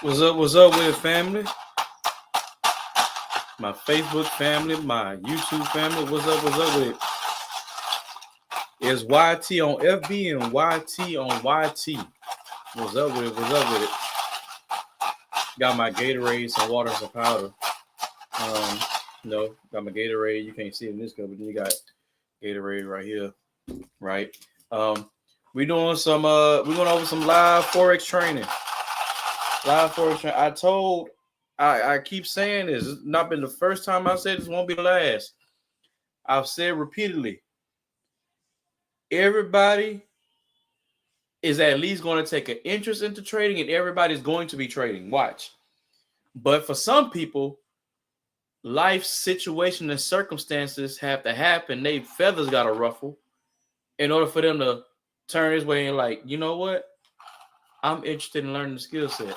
What's up with it, family? My Facebook family, my YouTube family. What's up with it? It's YT on FB and YT on YT. What's up with it? What's up with it? Got my Gatorade, some water, some powder. Got my Gatorade. You can't see it in this cup, but then you got Gatorade right here, right? We doing some we're going over some live Forex training. I keep saying this. It's not been the first time I said this, won't be the last. I've said repeatedly, everybody is at least going to take an interest into trading, and everybody's going to be trading. Watch. But for some people, life situation and circumstances have to happen. They feathers got to ruffle in order for them to turn this way and like, you know what? I'm interested in learning the skill set.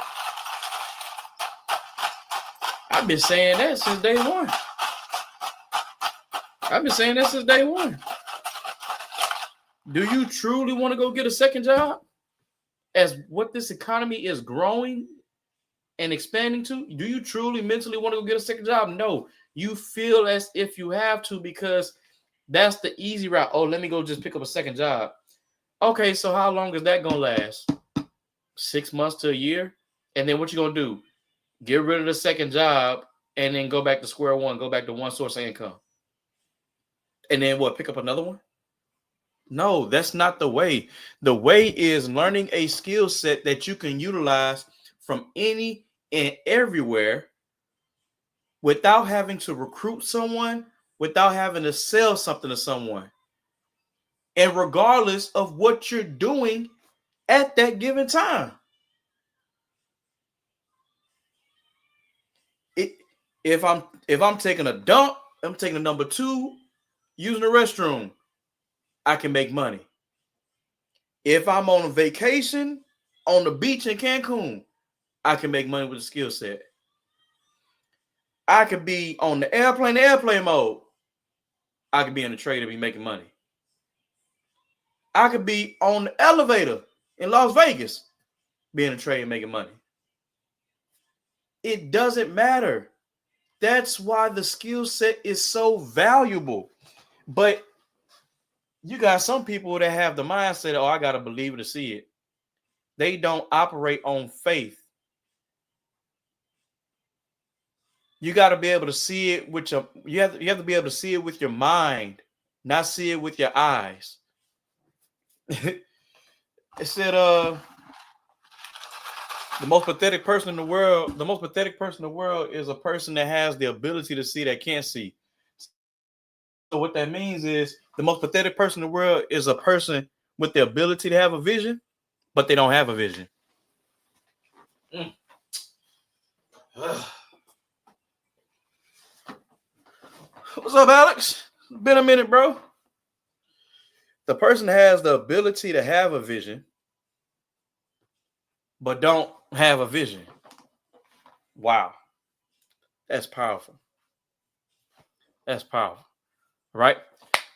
I've been saying that since day one. Do you truly want to go get a second job? As what this economy is growing and expanding to, do you truly mentally want to go get a second job? No. You feel as if you have to because that's the easy route. Oh, let me go just pick up a second job. Okay, so how long is that going to last? 6 months to a year? And then what you going to do? Get rid of the second job and then go back to square one, go back to one source of income. And then what, pick up another one? No, that's not the way. The way is learning a skill set that you can utilize from any and everywhere without having to recruit someone, without having to sell something to someone. And regardless of what you're doing at that given time. If I'm taking a dump, I'm taking a number 2, using the restroom, I can make money. If I'm on a vacation on the beach in Cancun, I can make money with a skill set. I could be on the airplane mode. I could be in the trade and be making money. I could be on the elevator in Las Vegas, being a trade and making money. It doesn't matter. That's why the skill set is so valuable. But you got some people that have the mindset, oh, I got to believe it to see it. They don't operate on faith. You got to be able to see it with you have to be able to see it with your mind, not see it with your eyes. It said the most pathetic person in the world is a person that has the ability to see that can't see. So what that means is the most pathetic person in the world is a person with the ability to have a vision, but they don't have a vision. What's up, Alex? It's been a minute, bro. The person has the ability to have a vision, but don't have a vision. Wow. That's powerful. Right?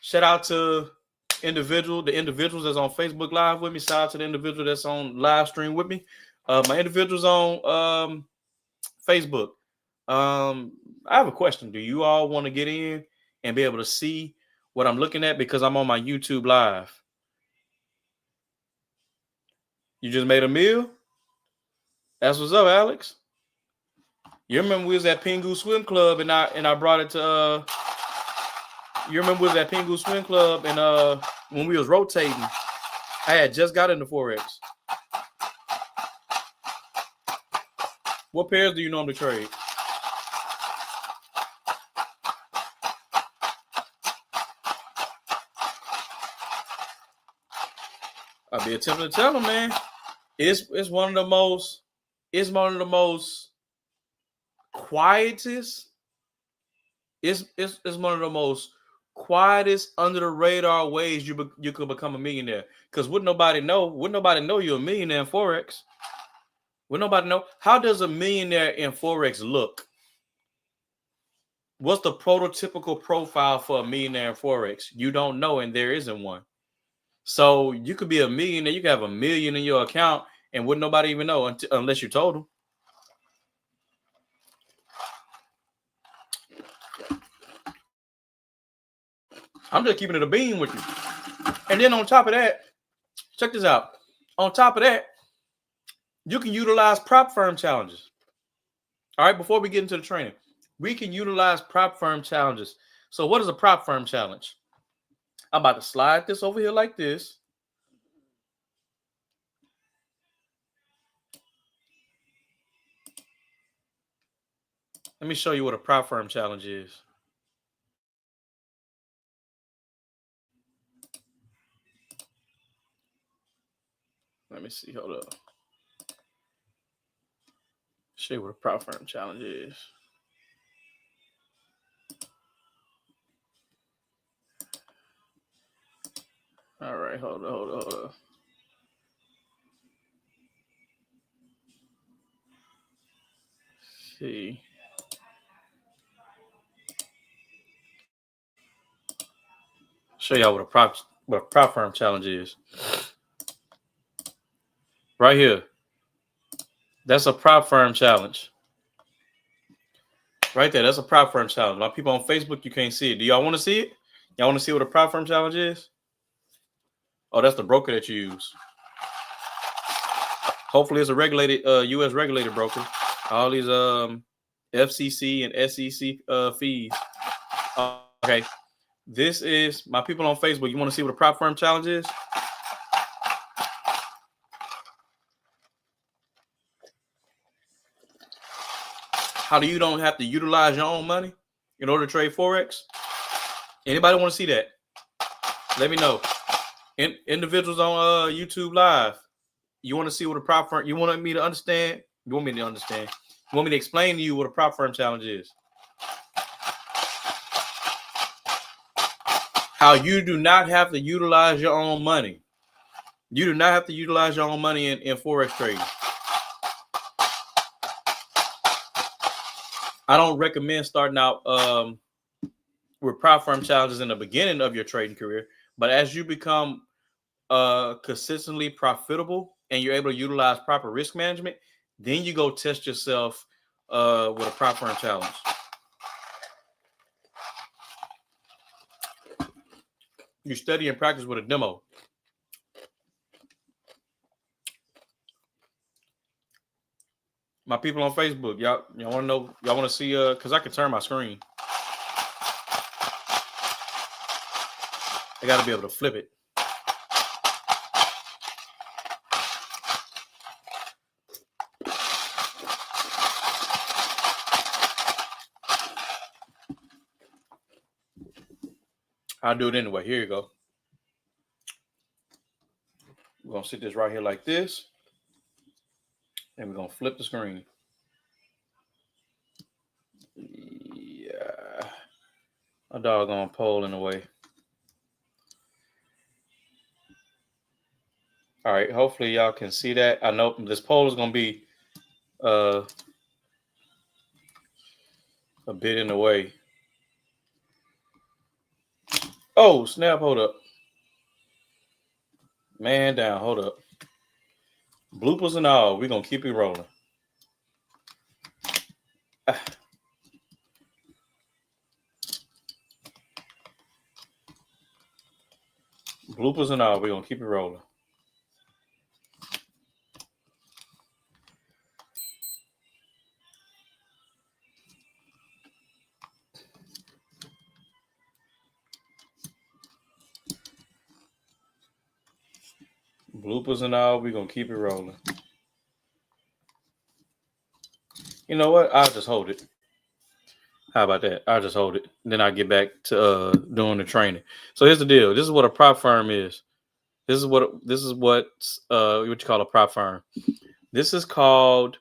Shout out to the individuals that's on Facebook Live with me. Shout out to the individual that's on live stream with me. My individuals on Facebook. I have a question. Do you all want to get in and be able to see what I'm looking at because I'm on my YouTube Live? You just made a meal? That's what's up, Alex. You remember we was at Pingu Swim Club and I brought it to you remember we was at Pingu Swim Club and when we was rotating, I had just got into Forex. What pairs do you normally trade? I'll be attempting to tell them, man. It's one of the most quietest. It's one of the most quietest, under the radar ways you could become a millionaire. Because wouldn't nobody know you're a millionaire in Forex? Would nobody know? How does a millionaire in Forex look? What's the prototypical profile for a millionaire in Forex? You don't know, and there isn't one. So you could be a millionaire. You could have $1 million in your account, and wouldn't nobody even know unless you told them. I'm just keeping it a bean with you. And then on top of that, check this out. On top of that, you can utilize prop firm challenges. All right, before we get into the training, we can utilize prop firm challenges. So what is a prop firm challenge? I'm about to slide this over here like this. Let me show you what a prop firm challenge is. Let me see. Hold up. Show you what a prop firm challenge is. All right, hold on. See. Show y'all what a prop firm challenge is. Right here. That's a prop firm challenge. Right there. That's a prop firm challenge. My people on Facebook, you can't see it. Do y'all want to see it? Y'all want to see what a prop firm challenge is? Oh, that's the broker that you use. Hopefully it's a regulated US regulated broker. All these FCC and SEC fees. Okay. This is my people on Facebook. You want to see what a prop firm challenge is? How do you don't have to utilize your own money in order to trade Forex? Anybody want to see that? Let me know. Individuals on YouTube Live. You want to see what a prop firm? You want me to understand? You want me to understand? You want me to explain to you what a prop firm challenge is? How you do not have to utilize your own money. You do not have to utilize your own money in Forex trading. I don't recommend starting out with prop firm challenges in the beginning of your trading career, but as you become consistently profitable and you're able to utilize proper risk management, then you go test yourself with a prop firm challenge. You study and practice with a demo. My people on Facebook, y'all want to know? Y'all want to see? Because I can turn my screen. I got to be able to flip it. I'll do it anyway. Here you go. We're going to sit this right here like this. And we're going to flip the screen. Yeah. A doggone pole in the way. All right. Hopefully y'all can see that. I know this pole is going to be a bit in the way. Oh, snap. Hold up. Man down. Hold up. Bloopers and all. We're going to keep it rolling. Bloopers and all. We're going to keep it rolling. Bloopers and all. We're going to keep it rolling. You know what? I'll just hold it. How about that? I'll just hold it. Then I'll get back to doing the training. So here's the deal. This is what a prop firm is. This is what you call a prop firm. This is called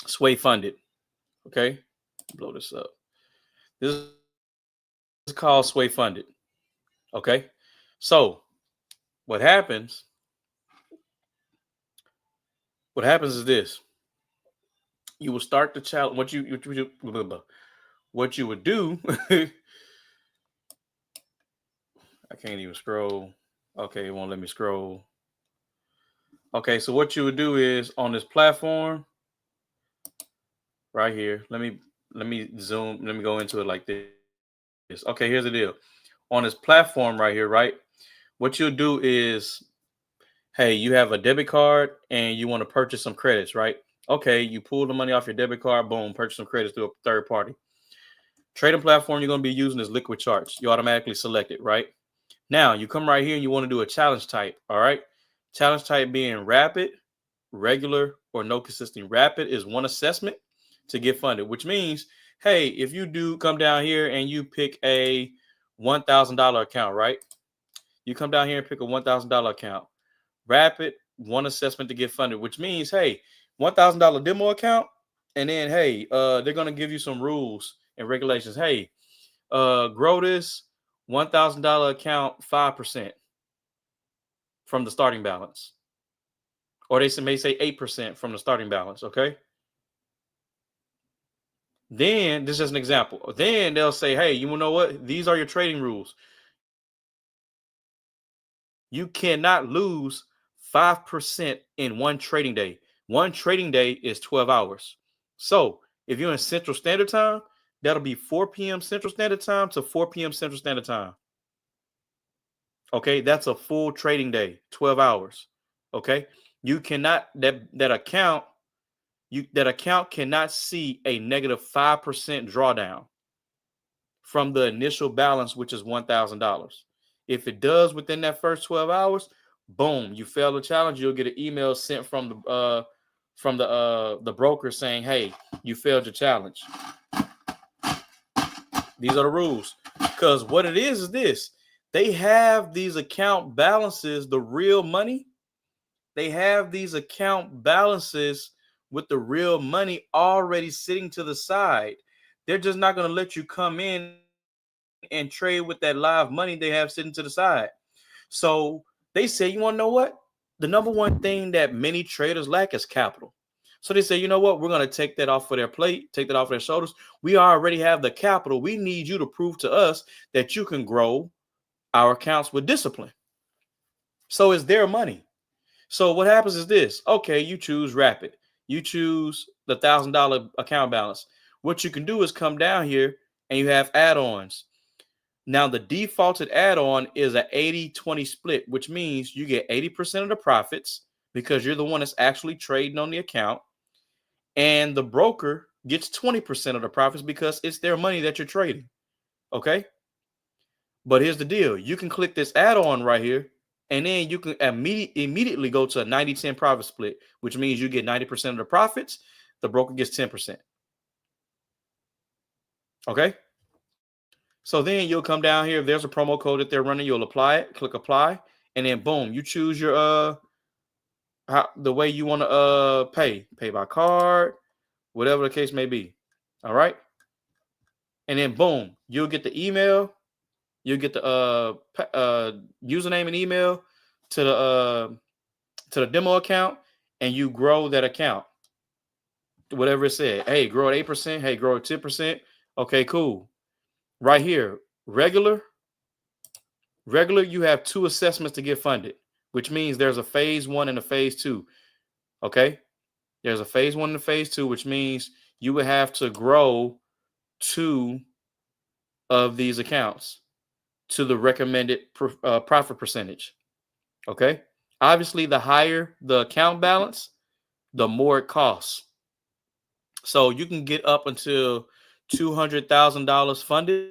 sway funded. Okay, blow this up. This is called sway funded. Okay, so what happens? What happens is this: you will start the challenge. What you would do? I can't even scroll. Okay, it won't let me scroll. Okay, so what you would do is on this platform right here. Let me zoom. Let me go into it like this. Okay, here's the deal. On this platform right here, right? What you'll do is, hey, you have a debit card and you want to purchase some credits, right? Okay, you pull the money off your debit card, boom, purchase some credits through a third party. Trading platform you're going to be using is liquid charts. You automatically select it, right? Now you come right here and you want to do a challenge type, all right? Challenge type being rapid, regular, or no consistent. Rapid is one assessment to get funded, which means, hey, if you do come down here and you pick a $1,000 account, right? You come down here and pick a $1,000 account. Rapid, one assessment to get funded, which means, hey, $1,000 demo account, and then, hey, they're going to give you some rules and regulations. Hey, grow this $1,000 account 5% from the starting balance. Or they may say 8% from the starting balance, okay? Then, this is an example. Then they'll say, hey, you know what? These are your trading rules. You cannot lose 5% in one trading day. One trading day is 12 hours. So if you're in Central Standard Time, that'll be 4 p.m. Central Standard Time to 4 p.m. Central Standard Time. Okay, that's a full trading day, 12 hours. Okay, you cannot that account cannot see a negative 5% drawdown from the initial balance, which is $1,000. If it does within that first 12 hours, boom, you fail the challenge. You'll get an email sent from the broker saying, hey, you failed your challenge. These are the rules. Because what it is this. They have these account balances, the real money. They have these account balances with the real money already sitting to the side. They're just not going to let you come in and trade with that live money they have sitting to the side. So they say, you want to know what? The number one thing that many traders lack is capital. So they say, you know what? We're going to take that off of their plate, take that off their shoulders. We already have the capital. We need you to prove to us that you can grow our accounts with discipline. So it's their money. So what happens is this. Okay, you choose rapid. You choose the $1,000 account balance. What you can do is come down here and you have add-ons. Now, the defaulted add-on is an 80-20 split, which means you get 80% of the profits because you're the one that's actually trading on the account. And the broker gets 20% of the profits because it's their money that you're trading. Okay? But here's the deal. You can click this add-on right here, and then you can immediately go to a 90-10 profit split, which means you get 90% of the profits. The broker gets 10%. Okay? So then you'll come down here. If there's a promo code that they're running, you'll apply it, click apply, and then boom, you choose your the way you want to pay by card, whatever the case may be. All right. And then boom, you'll get the email, you'll get the username and email to the demo account, and you grow that account. Whatever it said. Hey, grow at 8%. Hey, grow at 10%. Okay, cool. Right here, regular, you have 2 assessments to get funded, which means there's a phase 1 and a phase 2. Okay, there's a phase 1 and a phase 2, which means you would have to grow 2 of these accounts to the recommended profit percentage. Okay, obviously, the higher the account balance, the more it costs. So you can get up until $200,000 funded.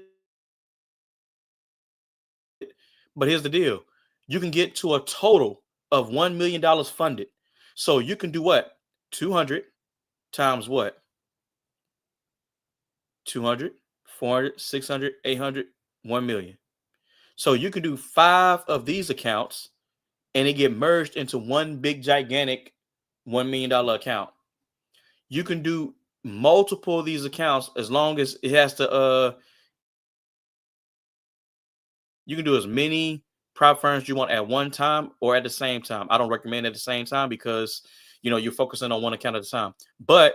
But here's the deal. You can get to a total of $1 million funded. So you can do what? 200 times what? 200, 400, 600, 800, 1 million. So you can do 5 of these accounts and it get merged into one big gigantic $1 million account. You can do multiple of these accounts as long as it has to you can do as many prop firms you want at one time or at the same time. I don't recommend at the same time because you're focusing on one account at a time. But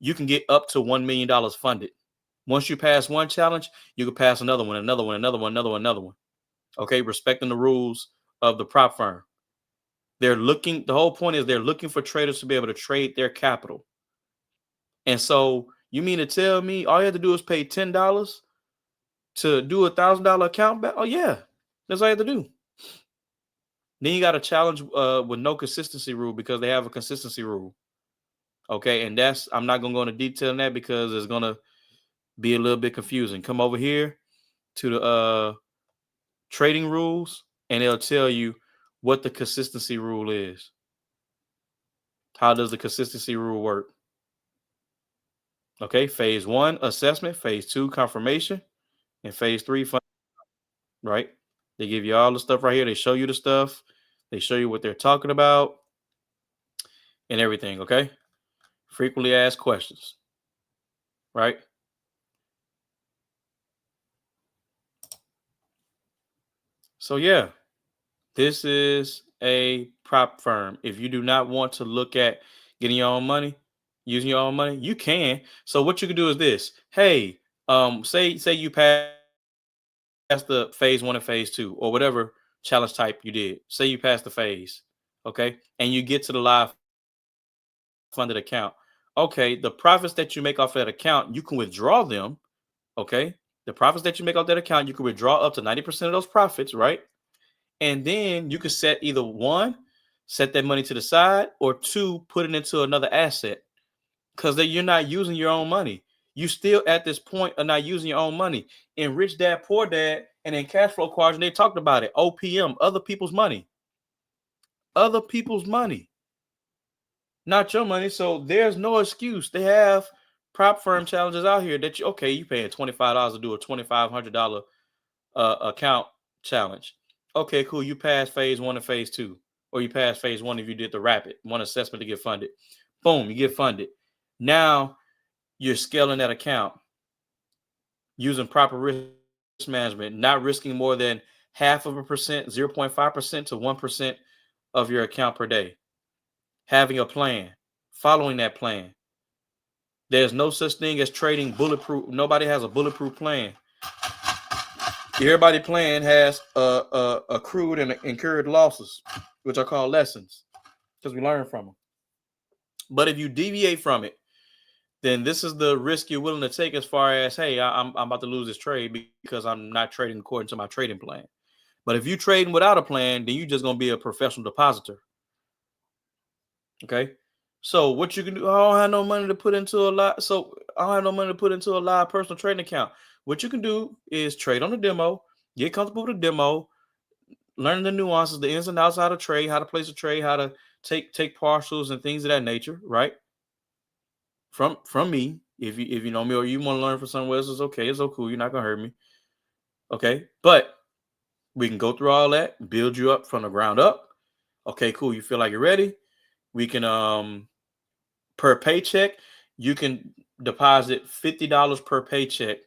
you can get up to $1 million funded. Once you pass one challenge, you can pass another one, another one, another one, another one, another one. Okay, respecting the rules of the prop firm. The whole point is they're looking for traders to be able to trade their capital. And so you mean to tell me all you have to do is pay $10 to do $1,000 account back? Oh yeah, that's all you have to do. Then you got a challenge with no consistency rule because they have a consistency rule. Okay, and that's, I'm not gonna go into detail in that because it's gonna be a little bit confusing. Come over here to the trading rules, and it'll tell you what the consistency rule is. How does the consistency rule work? Okay, phase 1, assessment, phase 2, confirmation, and phase 3, fun. Right? They give you all the stuff right here. They show you the stuff. They show you what they're talking about and everything. Okay. Frequently asked questions. Right? So yeah, this is a prop firm. If you do not want to look at getting your own money, using your own money, you can. So what you can do is this. Hey, say you pass the phase 1 and phase 2 or whatever challenge type you did. Say you pass the phase, okay, and you get to the live funded account. Okay, the profits that you make off that account, you can withdraw them. Okay, the profits that you make off that account, you can withdraw up to 90% of those profits, right? And then you can set either 1, set that money to the side, or 2, put it into another asset, because you're not using your own money. You still at this point are not using your own money. In Rich Dad Poor Dad and in Cash Flow Quadrant, they talked about it. OPM, other people's money. Other people's money. Not your money. So there's no excuse. They have prop firm challenges out here that you paying $25 to do a $2,500 account challenge. Okay, cool. You pass phase 1 and phase 2, or you pass phase 1 if you did the rapid 1 assessment to get funded. Boom, you get funded. Now you're scaling that account using proper risk management, not risking more than 0.5%, 0.5% to 1% of your account per day. Having a plan, following that plan. There's no such thing as trading bulletproof. Nobody has a bulletproof plan. Everybody plan has accrued and incurred losses, which are called lessons, because we learn from them. But if you deviate from it, then this is the risk you're willing to take as far as, hey, I'm about to lose this trade because I'm not trading according to my trading plan. But if you're trading without a plan, then you're just going to be a professional depositor. Okay. So what you can do, I don't have no money to put into a live. So I don't have no money to put into a live personal trading account. What you can do is trade on the demo, get comfortable with the demo, learn the nuances, the ins and outs, how to trade, how to place a trade, how to take partials and things of that nature, right? From me, if you know me or you want to learn from somewhere else, it's okay. It's so cool. You're not gonna hurt me. Okay, but we can go through all that, build you up from the ground up. Okay, cool. You feel like you're ready. We can per paycheck, you can deposit $50 per paycheck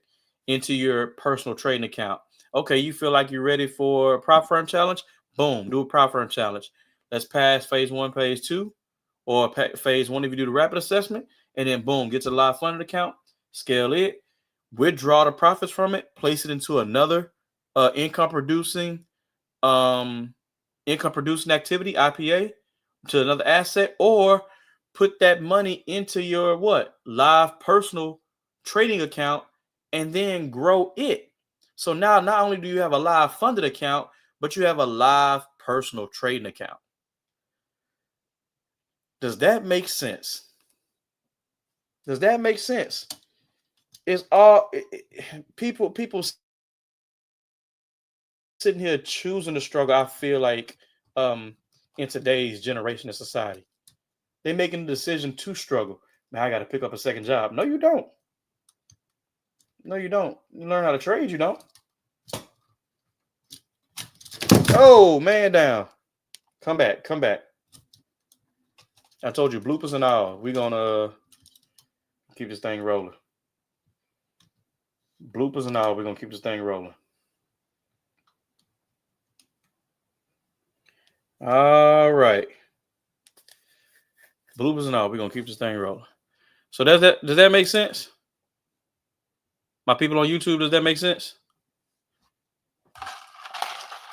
into your personal trading account. Okay, you feel like you're ready for a prop firm challenge? Boom, do a prop firm challenge. Let's pass phase 1, phase 2, or phase 1 if you do the rapid assessment, and then boom, get to the live funded account, scale it, withdraw the profits from it, place it into another income producing activity, IPA, to another asset, or put that money into your live personal trading account and then grow it. So now not only do you have a live funded account, but you have a live personal trading account. Does that make sense? Does that make sense? It's all people sitting here choosing to struggle. I feel like in today's generation of society, they're making the decision to struggle. Now I got to pick up a second job. No, you don't. No, you don't. You learn how to trade, you don't. Oh, man down. Come back. I told you, bloopers and all. We're going to keep this thing rolling. Bloopers and all, we're going to keep this thing rolling. All right. Bloopers and all, we're going to keep this thing rolling. So does that make sense? My people on YouTube, does that make sense?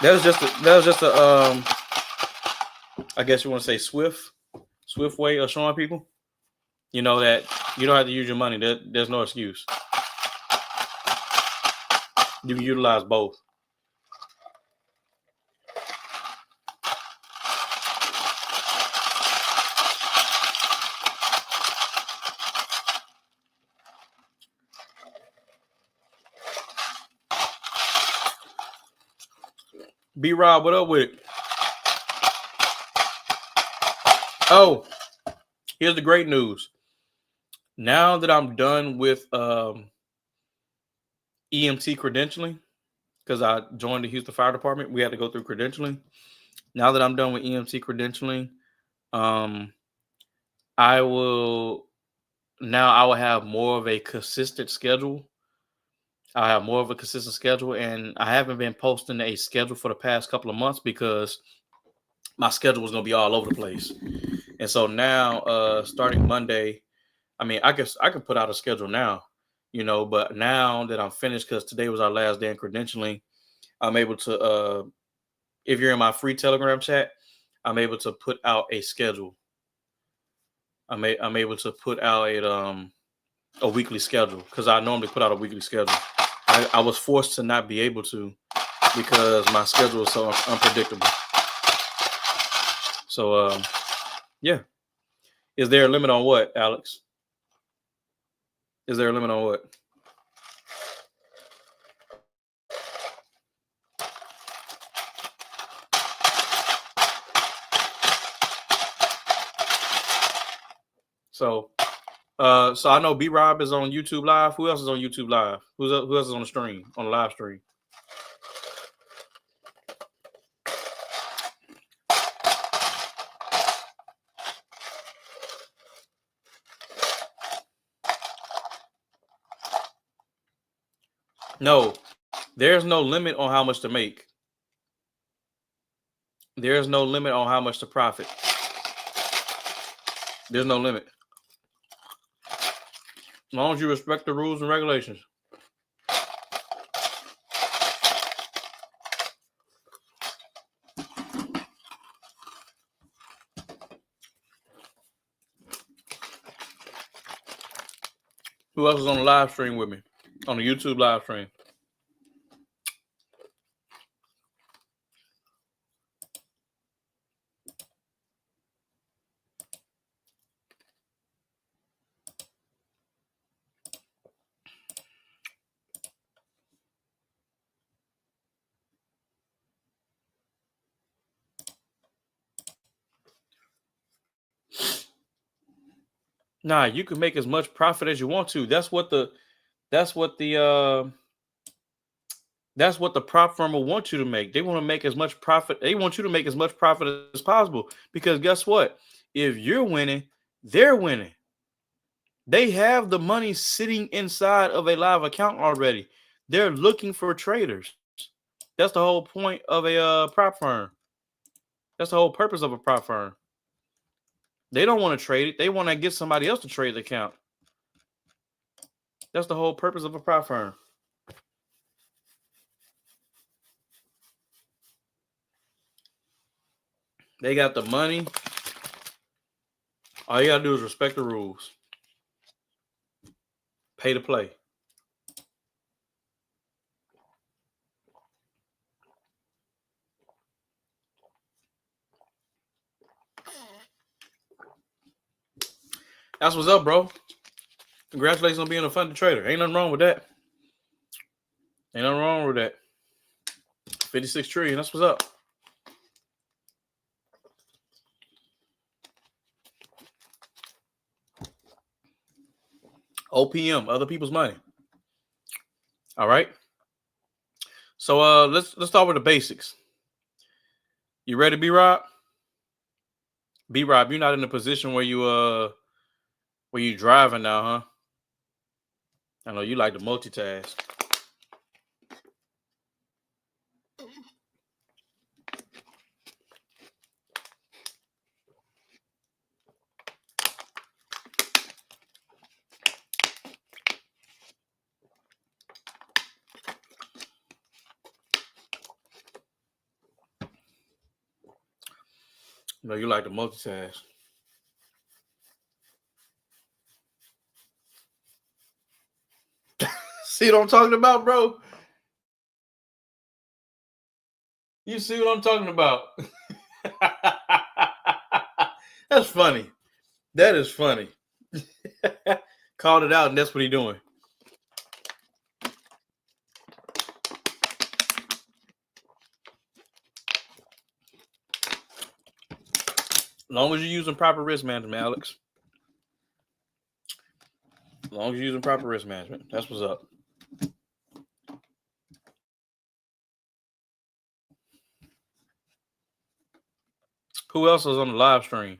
That was just a I guess you want to say swift way of showing people, that you don't have to use your money. There's no excuse. You can utilize both. B-Rob, what up with it? Oh, here's the great news. Now that I'm done with EMT credentialing, because I joined the Houston Fire Department, we had to go through credentialing. Now that I'm done with EMT credentialing, I will have more of a consistent schedule. I have more of a consistent schedule, and I haven't been posting a schedule for the past couple of months because my schedule was going to be all over the place. And so now, starting Monday, I mean, I guess I could put out a schedule now, but now that I'm finished, because today was our last day in credentialing, I'm able to, if you're in my free Telegram chat, I'm able to put out a schedule. I'm able to put out a weekly schedule, because I normally put out a weekly schedule. I was forced to not be able to because my schedule is so unpredictable. So, yeah. Is there a limit on what, Alex? Is there a limit on what? So I know B-Rob is on YouTube Live. Who else is on YouTube Live? Who else is on the stream, on the live stream? No, there's no limit on how much to make. There's no limit on how much to profit. There's no limit. As long as you respect the rules and regulations. Who else is on the live stream with me? On the YouTube live stream? Nah, you can make as much profit as you want to. That's what the prop firm will want you to make. They want to make as much profit. They want you to make as much profit as possible, because guess what? If you're winning, they're winning. They have the money sitting inside of a live account already. They're looking for traders. That's the whole point of a prop firm. That's the whole purpose of a prop firm. They don't want to trade it. They want to get somebody else to trade the account. That's the whole purpose of a prop firm. They got the money. All you got to do is respect the rules. Pay to play. That's what's up, bro. Congratulations on being a funded trader. Ain't nothing wrong with that. Ain't nothing wrong with that. 56 trillion. That's what's up. OPM, other people's money. All right. So let's start with the basics. You ready, B-Rob? B-Rob, you're not in a position where you driving now, huh? I know you like to multitask. No, you like to multitask. See what I'm talking about, bro? You see what I'm talking about? That's funny. That is funny. Called it out, and that's what he's doing. As long as you're using proper risk management, Alex. As long as you're using proper risk management. That's what's up. Who else is on the live stream?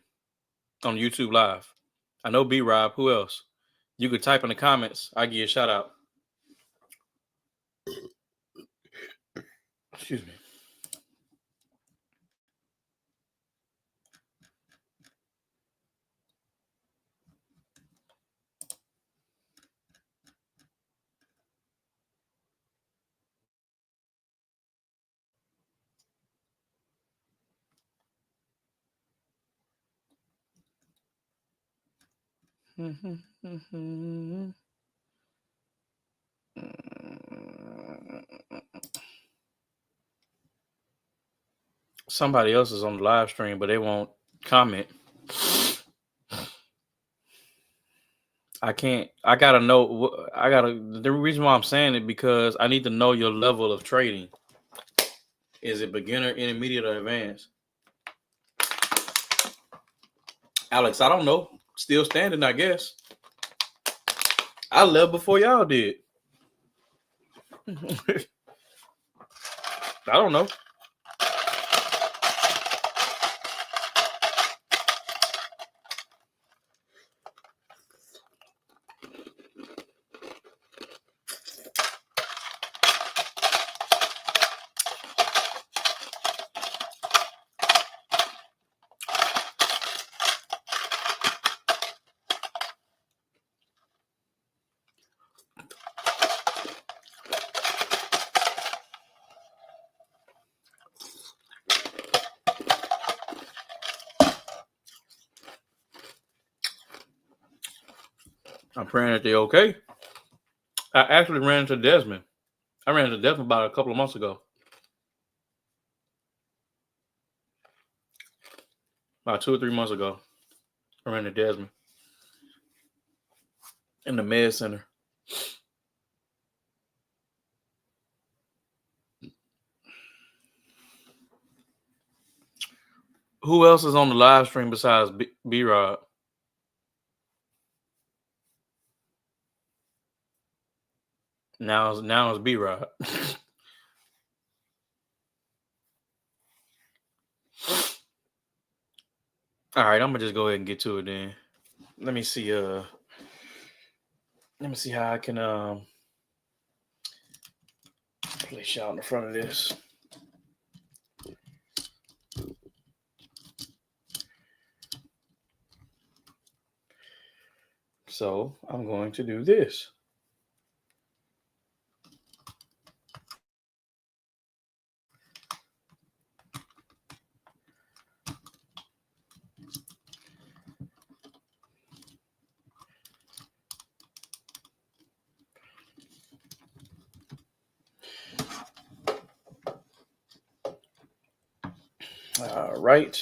On YouTube Live? I know B-Rob. Who else? You could type in the comments. I'll give you a shout out. Excuse me. Somebody else is on the live stream, but they won't comment. I can't. I gotta know. The reason why I'm saying it because I need to know your level of trading. Is it beginner, intermediate, or advanced? Alex, I don't know. Still standing, I guess. I left before y'all did. I don't know. I'm praying that they're okay. I actually ran into Desmond. I ran into Desmond about a couple of months ago. About 2 or 3 months ago. I ran into Desmond. In the med center. Who else is on the live stream besides B-Rod? Now it's B-Rod. All right, I'm gonna just go ahead and get to it then. Let me see. Let me see how I can place y'all in the front of this. So I'm going to do this. All right.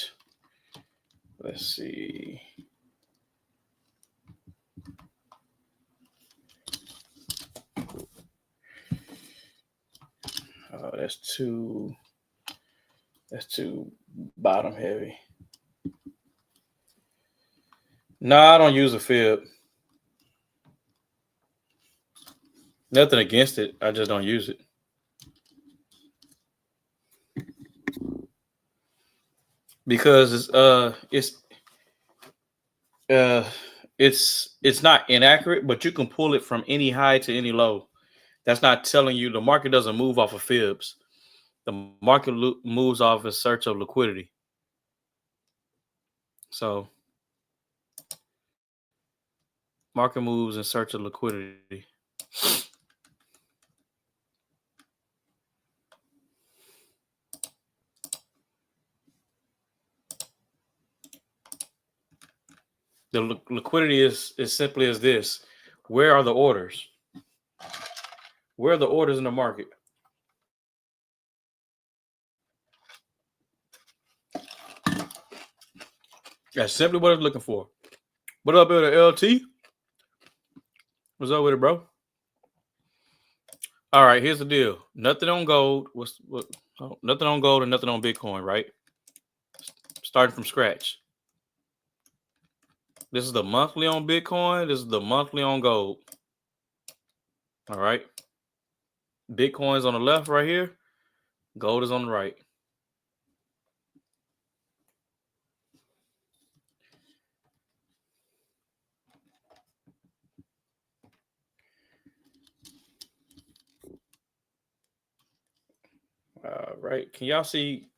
Let's see. That's too bottom heavy. No, I don't use a fib. Nothing against it. I just don't use it. Because it's not inaccurate, but you can pull it from any high to any low. That's not telling you the market doesn't move off of fibs. The market moves off in search of liquidity. So market moves in search of liquidity. The liquidity is simply as this. Where are the orders? Where are the orders in the market? That's simply what it's looking for. What up with the LT? What's up with it, bro? All right, here's the deal. Nothing on gold. Nothing on gold and nothing on Bitcoin, right? Starting from scratch. This is the monthly on Bitcoin. This is the monthly on gold. All right. Bitcoin's on the left right here. Gold is on the right. Right. Can y'all see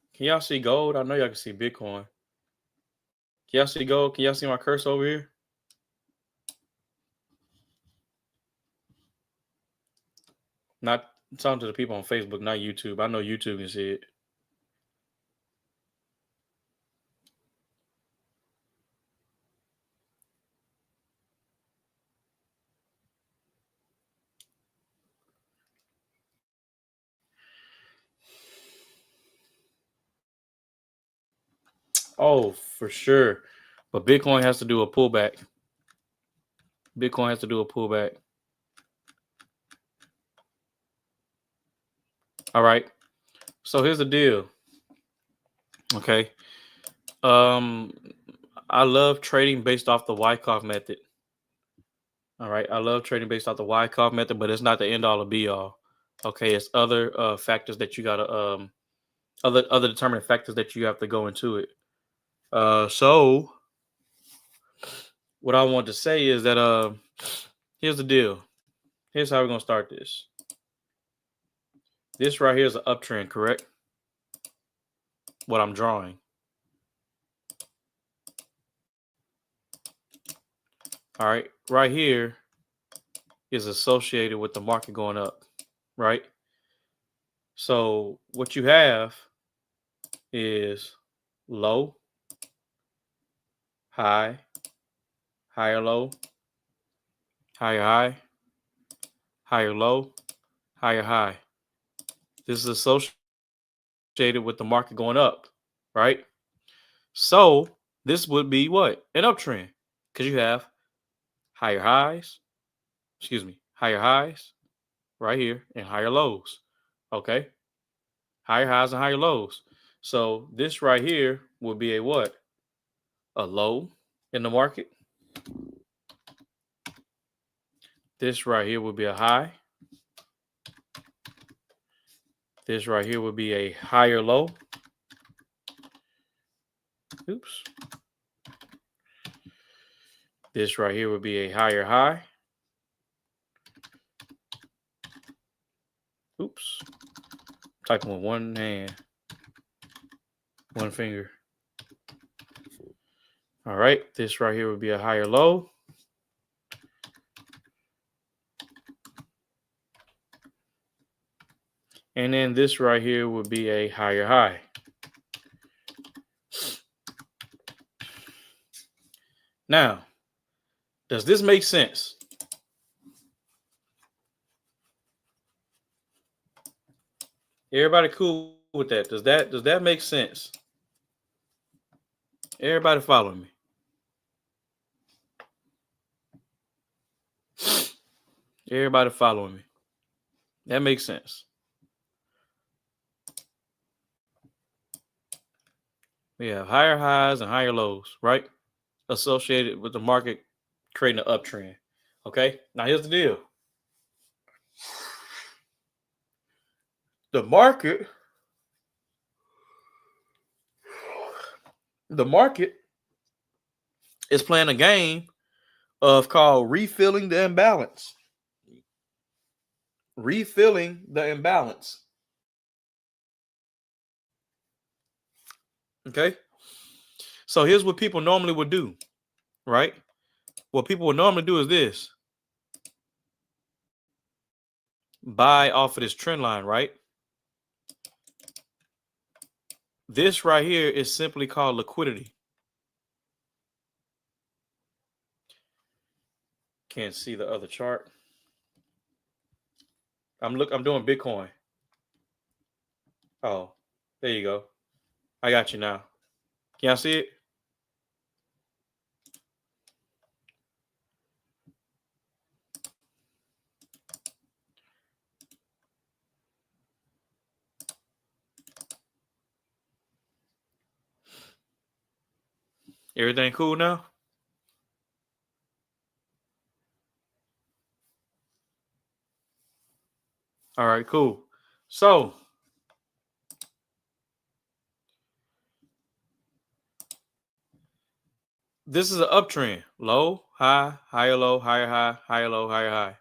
gold? I know y'all can see Bitcoin. Can y'all see gold? Can y'all see my cursor over here? Not talking to the people on Facebook, not YouTube. I know YouTube can see it. Oh, for sure. But Bitcoin has to do a pullback. Bitcoin has to do a pullback. All right. So here's the deal. Okay. I love trading based off the Wyckoff method. All right. I love trading based off the Wyckoff method, but it's not the end all or be all. Okay. It's other factors that you gotta other determining factors that you have to go into it. So what I want to say is that here's the deal. Here's how we're gonna start this. This right here is an uptrend, correct? What I'm drawing. All right, right here is associated with the market going up, right? So what you have is low, high, higher low, higher high, higher low, higher high. This is associated with the market going up, right? So this would be what? An uptrend, because you have higher highs, higher highs right here and higher lows. Okay. Higher highs and higher lows. So this right here would be a what? A low in the market. This right here would be a high. This right here would be a higher low. Oops. This right here would be a higher high. Oops. Typing with one hand, one finger. All right. This right here would be a higher low. And then this right here would be a higher high. Now, does this make sense? Everybody cool with that? Does that make sense? Everybody follow me. Everybody following me. That makes sense. We have higher highs and higher lows, right? Associated with the market creating an uptrend. Okay. Now here's the deal. The market is playing a game of called refilling the imbalance. Refilling the imbalance. Okay. So here's what people normally would do, right? What people would normally do is this. Buy off of this trend line, right? This right here is simply called liquidity. Can't see the other chart. I'm doing Bitcoin. Oh, there you go. I got you now. Can y'all see it? Everything cool now? All right, cool. So this is an uptrend. Low, high, higher low, higher high, higher low, higher high.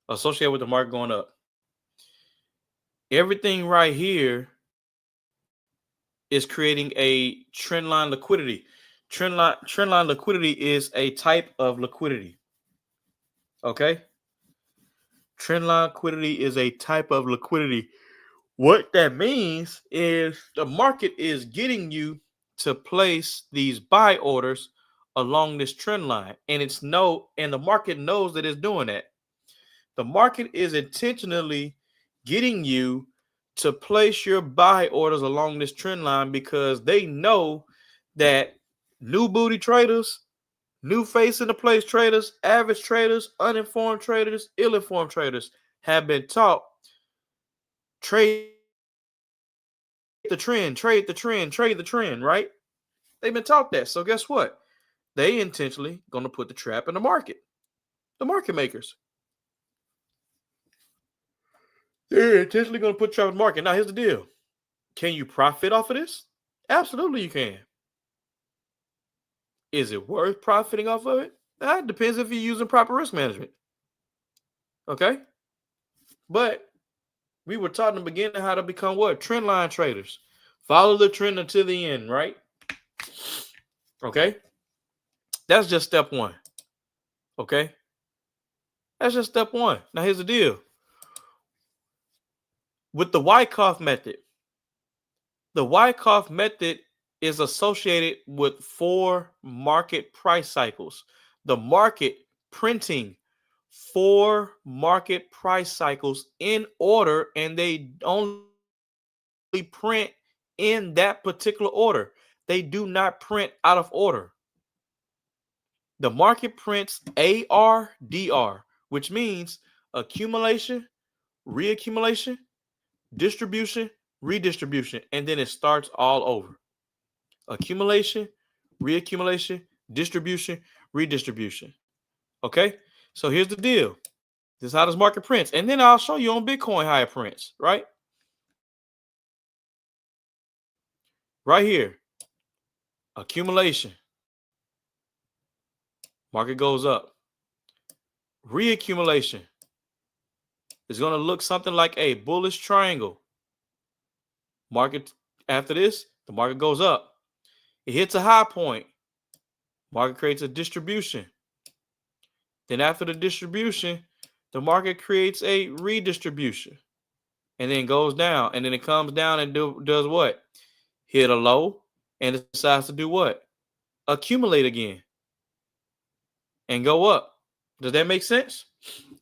Associated with the market going up. Everything right here is creating a trend line liquidity. Trend line liquidity is a type of liquidity. Okay? Trend line liquidity is a type of liquidity. What that means is the market is getting you to place these buy orders along this trend line, and the market knows that it's doing that. The market is intentionally getting you to place your buy orders along this trend line because they know that new booty traders, new face in the place traders, average traders, uninformed traders, ill-informed traders have been taught trade the trend, trade the trend, trade the trend, right? They've been taught that. So guess what? They intentionally going to put the trap in the market. The market makers. They're intentionally going to put trap in the market. Now, here's the deal. Can you profit off of this? Absolutely you can. Is it worth profiting off of it? That depends if you're using proper risk management. Okay? But we were taught in the beginning how to become what? Trend line traders. Follow the trend until the end, right? Okay? That's just step one. Okay? That's just step one. Now, here's the deal. With the Wyckoff method, the Wyckoff method is associated with 4 market price cycles. The market printing 4 market price cycles in order, and they only print in that particular order. They do not print out of order. The market prints ARDR, which means accumulation, reaccumulation, distribution, redistribution, and then it starts all over. Accumulation, reaccumulation, distribution, redistribution. Okay? So here's the deal. This is how this market prints. And then I'll show you on Bitcoin how it prints, right? Right here. Accumulation. Market goes up. Reaccumulation is going to look something like a bullish triangle. Market, after this, the market goes up. It hits a high point. Market creates a distribution. Then after the distribution, the market creates a redistribution. And then goes down. And then it comes down and does what? Hit a low and it decides to do what? Accumulate again. And go up. Does that make sense?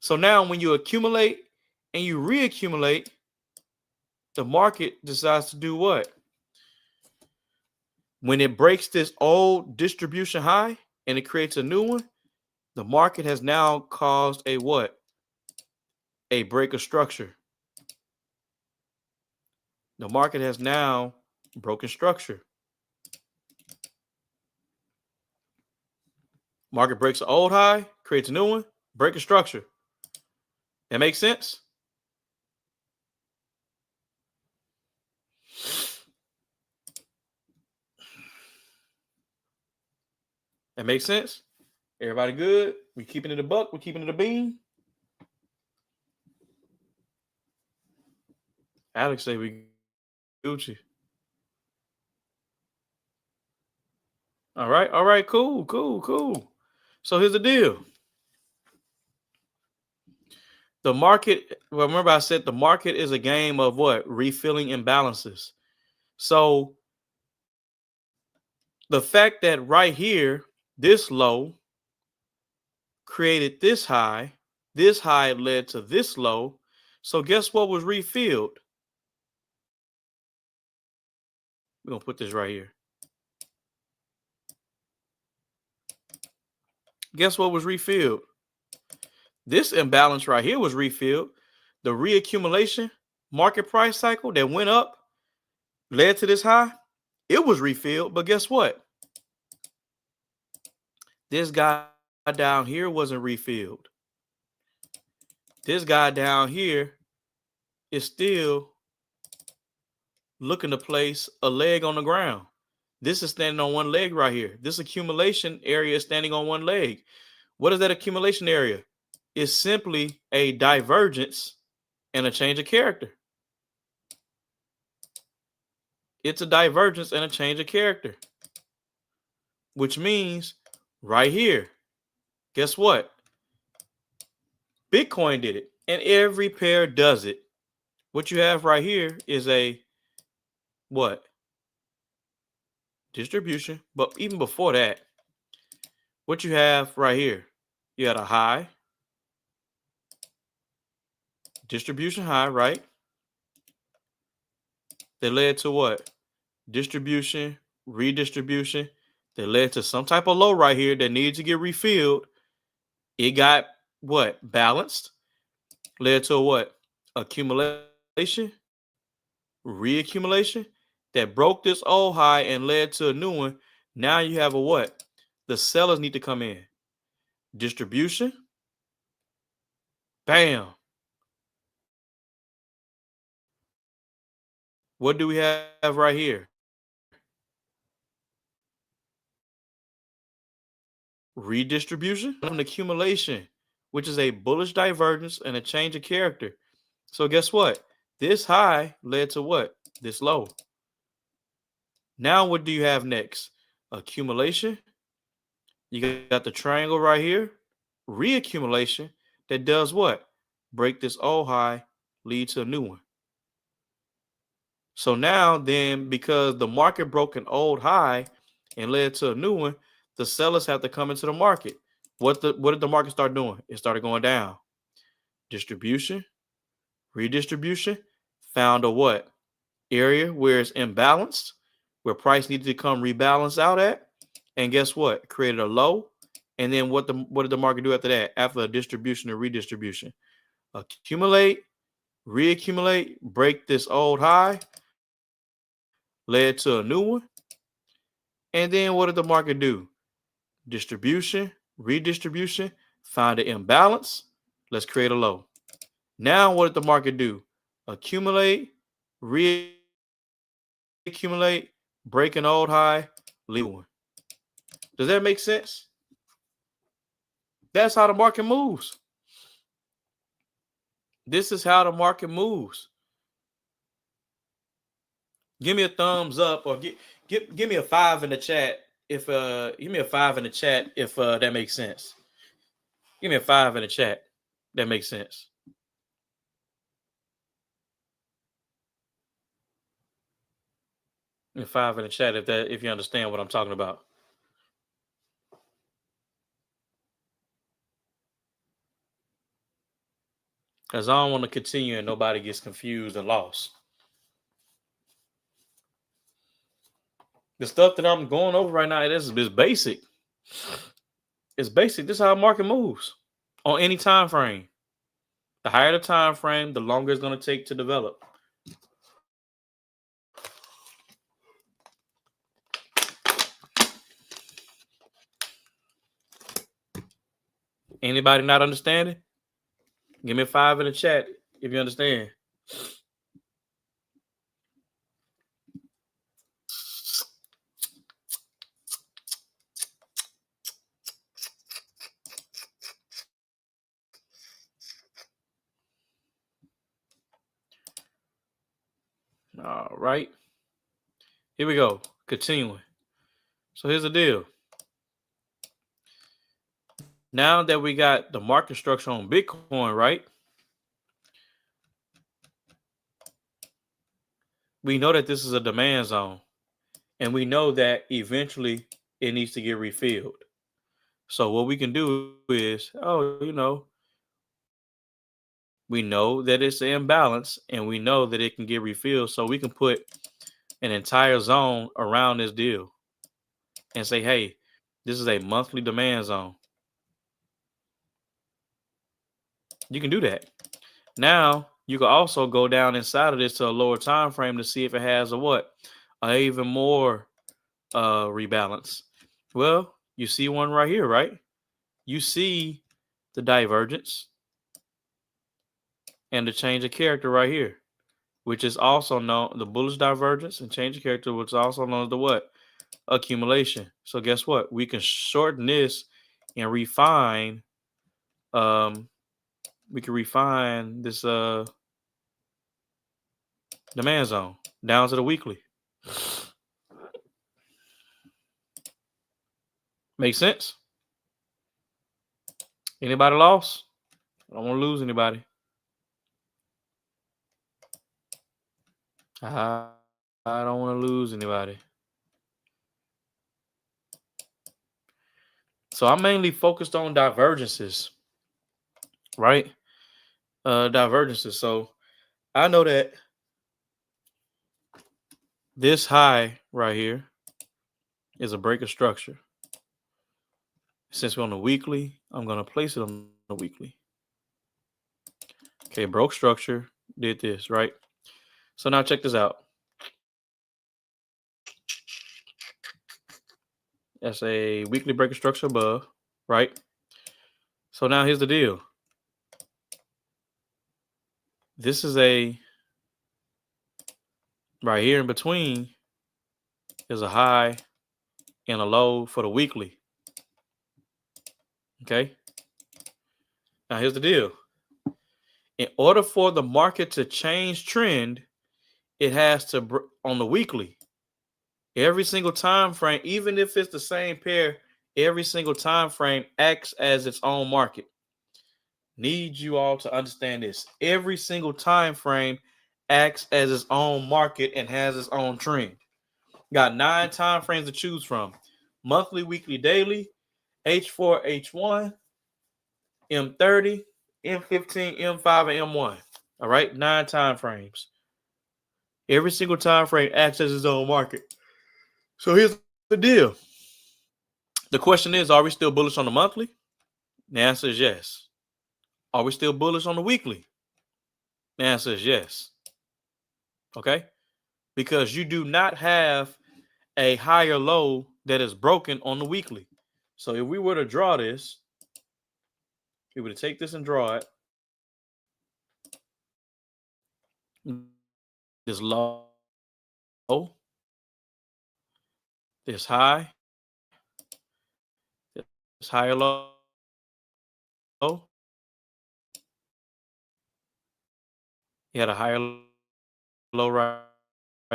So now when you accumulate and you reaccumulate, the market decides to do what? When it breaks this old distribution high and it creates a new one, the market has now caused a what? A break of structure. The market has now broken structure. Market breaks an old high, creates a new one, break a structure. That makes sense? That makes sense? Everybody good? We keeping it a buck? We keeping it a bean? Alex say we Gucci. All right, cool. So here's the deal. The market, well, remember I said the market is a game of what? Refilling imbalances. So the fact that right here, this low created this high led to this low. So guess what was refilled? We're going to put this right here. Guess what was refilled? This imbalance right here was refilled. The reaccumulation market price cycle that went up led to this high. It was refilled, but guess what? This guy down here wasn't refilled. This guy down here is still looking to place a leg on the ground. This is standing on one leg right here. This accumulation area is standing on one leg. What is that accumulation area? It's simply a divergence and a change of character. It's a divergence and a change of character, which means right here, guess what? Bitcoin did it, and every pair does it. What you have right here is a what? Distribution. But even before that, what you have right here, you had a high, distribution high, right? That led to what? Distribution, redistribution. That led to some type of low right here that needed to get refilled. It got what? Balanced. Led to what? Accumulation, reaccumulation that broke this old high and led to a new one. Now you have a what? The sellers need to come in. Distribution. Bam. What do we have right here? Redistribution and accumulation, which is a bullish divergence and a change of character. So guess what? This high led to what? This low. Now what do you have next? Accumulation. You got the triangle right here. Reaccumulation that does what? Break this old high, lead to a new one. So now then, because the market broke an old high and led to a new one, the sellers have to come into the market. What did the market start doing? It started going down. Distribution, redistribution, found a what? Area where it's imbalanced, where price needed to come rebalance out at. And guess what? Created a low. And then what did the market do after that? After a distribution and redistribution? Accumulate, reaccumulate, break this old high, led to a new one. And then what did the market do? Distribution, redistribution, find an imbalance. Let's create a low. Now what did the market do? Accumulate, reaccumulate, break an old high, leave one. Does that make sense? That's how the market moves. This is how the market moves. Give me a thumbs up or give me a 5 in the chat if give me a 5 in the chat if that makes sense. Give me a 5 in the chat. That makes sense. Give me a 5 in the chat if you understand what I'm talking about. Because I don't want to continue and nobody gets confused and lost. The stuff that I'm going over right now, this is basic. It's basic. This is how a market moves on any time frame. The higher the time frame, the longer it's going to take to develop. Anybody not understanding? Give me a 5 in the chat if you understand. All right. Here we go. Continuing. So here's the deal. Now that we got the market structure on Bitcoin, right? We know that this is a demand zone. And we know that eventually it needs to get refilled. So what we can do is, we know that it's an imbalance and we know that it can get refilled. So we can put an entire zone around this deal and say, hey, this is a monthly demand zone. You can do that. Now, you can also go down inside of this to a lower time frame to see if it has a what? Even more rebalance. Well, You see one right here, right? You see the divergence and the change of character right here, which is also known the bullish divergence and change of character, which is also known as the what? Accumulation. So guess what? We can shorten this and refine. We can refine this demand zone down to the weekly. Make sense? Anybody lost? I don't want to lose anybody. I don't want to lose anybody. So I'm mainly focused on divergences, right? Divergences. So I know that this high right here is a break of structure. Since we're on the weekly, I'm going to place it on the weekly. Okay, broke structure, did this, right? So now check this out. That's a weekly break of structure above, right? So now here's the deal. This is a, right here in between is a high and a low for the weekly. Okay. Now here's the deal. In order for the market to change trend, it has to, on the weekly, every single time frame, even if it's the same pair, every single time frame acts as its own market. Need you all to understand this. Every single time frame acts as its own market and has its own trend. Got 9 time frames to choose from: monthly, weekly, daily, H4, H1, M30, M15, M5, and M1. All right, 9 time frames. Every single time frame acts as its own market. So here's the deal. The question is, are we still bullish on the monthly? The answer is yes. Are we still bullish on the weekly? The answer is yes. Okay? Because you do not have a higher low that is broken on the weekly. So if we were to draw this, we were to take this and draw it, this low, this high, this higher low, you had a higher low right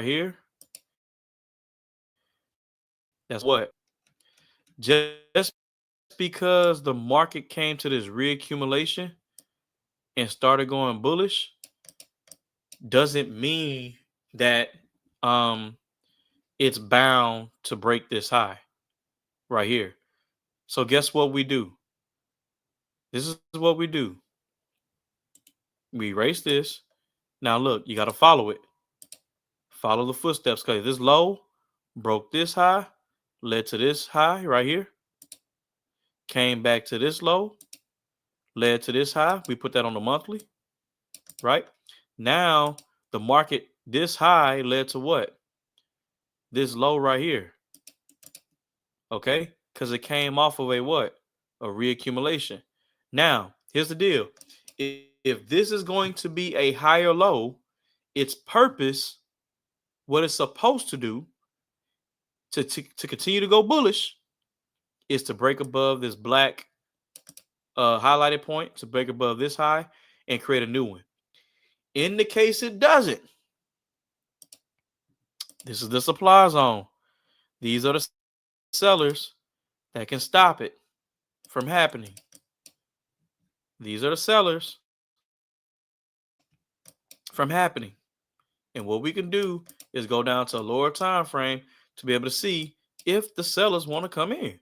here. That's what? Just because the market came to this reaccumulation and started going bullish doesn't mean that it's bound to break this high right here. So guess what we do? This is what we do. We erase this. Now look, you got to follow it. Follow the footsteps, because this low broke this high, led to this high right here, came back to this low, led to this high. We put that on the monthly, right? Now the market, this high led to what? This low right here. Okay? Because it came off of a what? A reaccumulation. Now, here's the deal. If this is going to be a higher low, its purpose, what it's supposed to do to continue to go bullish, is to break above this black highlighted point, to break above this high and create a new one. In the case it doesn't, this is the supply zone. These are the sellers that can stop it from happening. These are the sellers from happening. And what we can do is go down to a lower time frame to be able to see if the sellers want to come in.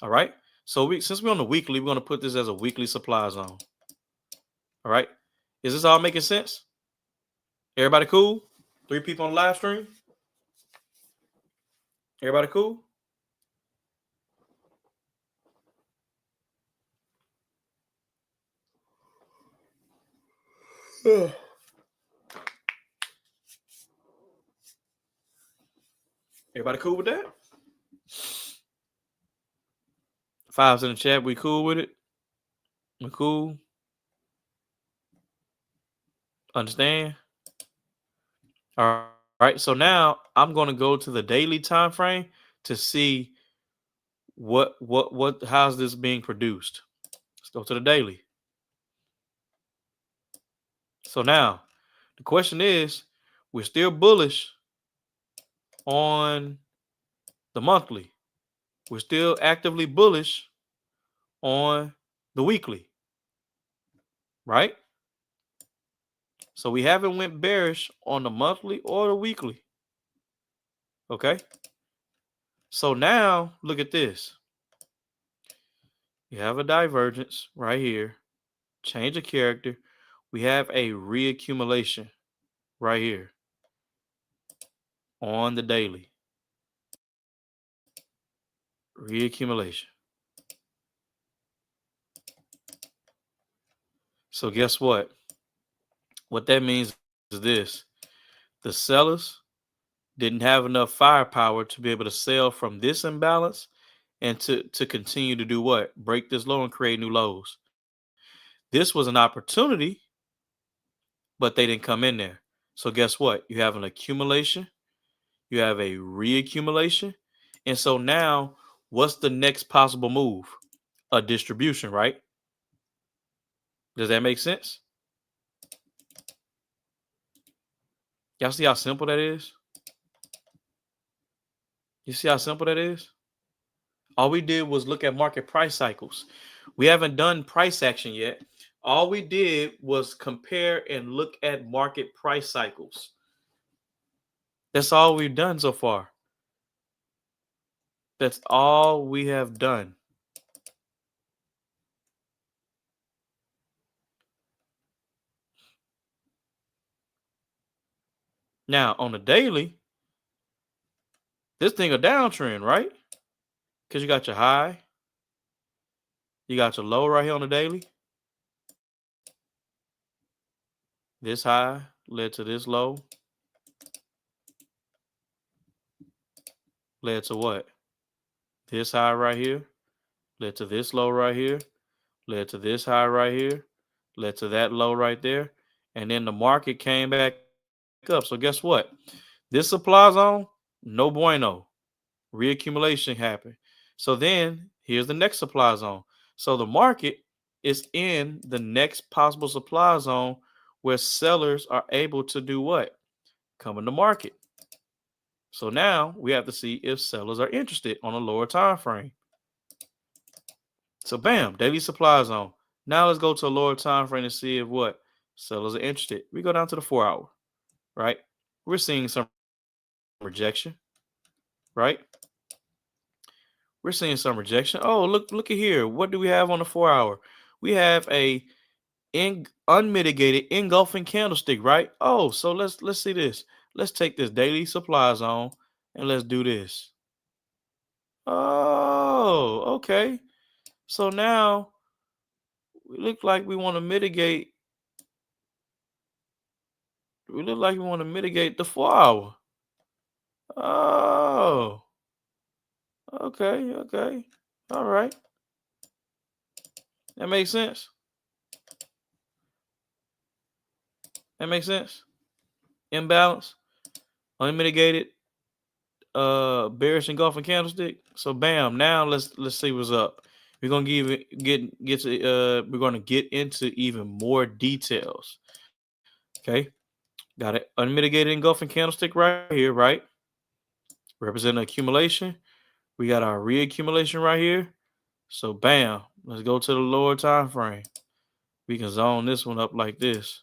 All right. So since we're on the weekly, we're going to put this as a weekly supply zone. All right. Is this all making sense? Everybody cool? 3 people on the live stream? Everybody cool? Everybody cool with that? Fives in the chat. We cool with it? We cool? Understand? All right. So now I'm going to go to the daily time frame to see how's this being produced. Let's go to the daily. So now the question is, we're still bullish on the monthly. We're still actively bullish on the weekly, right? So we haven't went bearish on the monthly or the weekly. Okay. So now look at this. You have a divergence right here, change of character. We have a reaccumulation right here on the daily. Reaccumulation. So guess what? What that means is this. The sellers didn't have enough firepower to be able to sell from this imbalance and to continue to do what? Break this low and create new lows. This was an opportunity, but they didn't come in there. So guess what? You have an accumulation, you have a reaccumulation. And so now, what's the next possible move? A distribution, right? Does that make sense? Y'all see how simple that is? You see how simple that is? All we did was look at market price cycles. We haven't done price action yet. All we did was compare and look at market price cycles. That's all we've done so far. That's all we have done. Now, on the daily, this thing a downtrend, right? Because you got your high, you got your low right here on the daily. This high led to this low. Led to what? This high right here. Led to this low right here. Led to this high right here. Led to that low right there. And then the market came back up. So guess what? This supply zone, no bueno. Reaccumulation happened. So then here's the next supply zone. So the market is in the next possible supply zone where sellers are able to do what? Come in the market. So now we have to see if sellers are interested on a lower time frame. So bam, daily supply zone. Now let's go to a lower time frame to see if what? Sellers are interested. We go down to the 4 hour, right? We're seeing some rejection, right? We're seeing some rejection. Oh, look at here. What do we have on the 4 hour? We have a unmitigated engulfing candlestick, right? Oh, so let's see this. Let's take this daily supply zone and let's do this. Oh, okay. So now we look like we want to mitigate. We look like we want to mitigate the 4 hour. Oh, okay. All right. That makes sense. That makes sense. Imbalance, unmitigated, bearish engulfing candlestick. So bam, now let's see what's up. We're gonna we're gonna get into even more details. Okay, got it. Unmitigated engulfing candlestick right here, right? Representing accumulation. We got our reaccumulation right here. So bam, let's go to the lower time frame. We can zone this one up like this.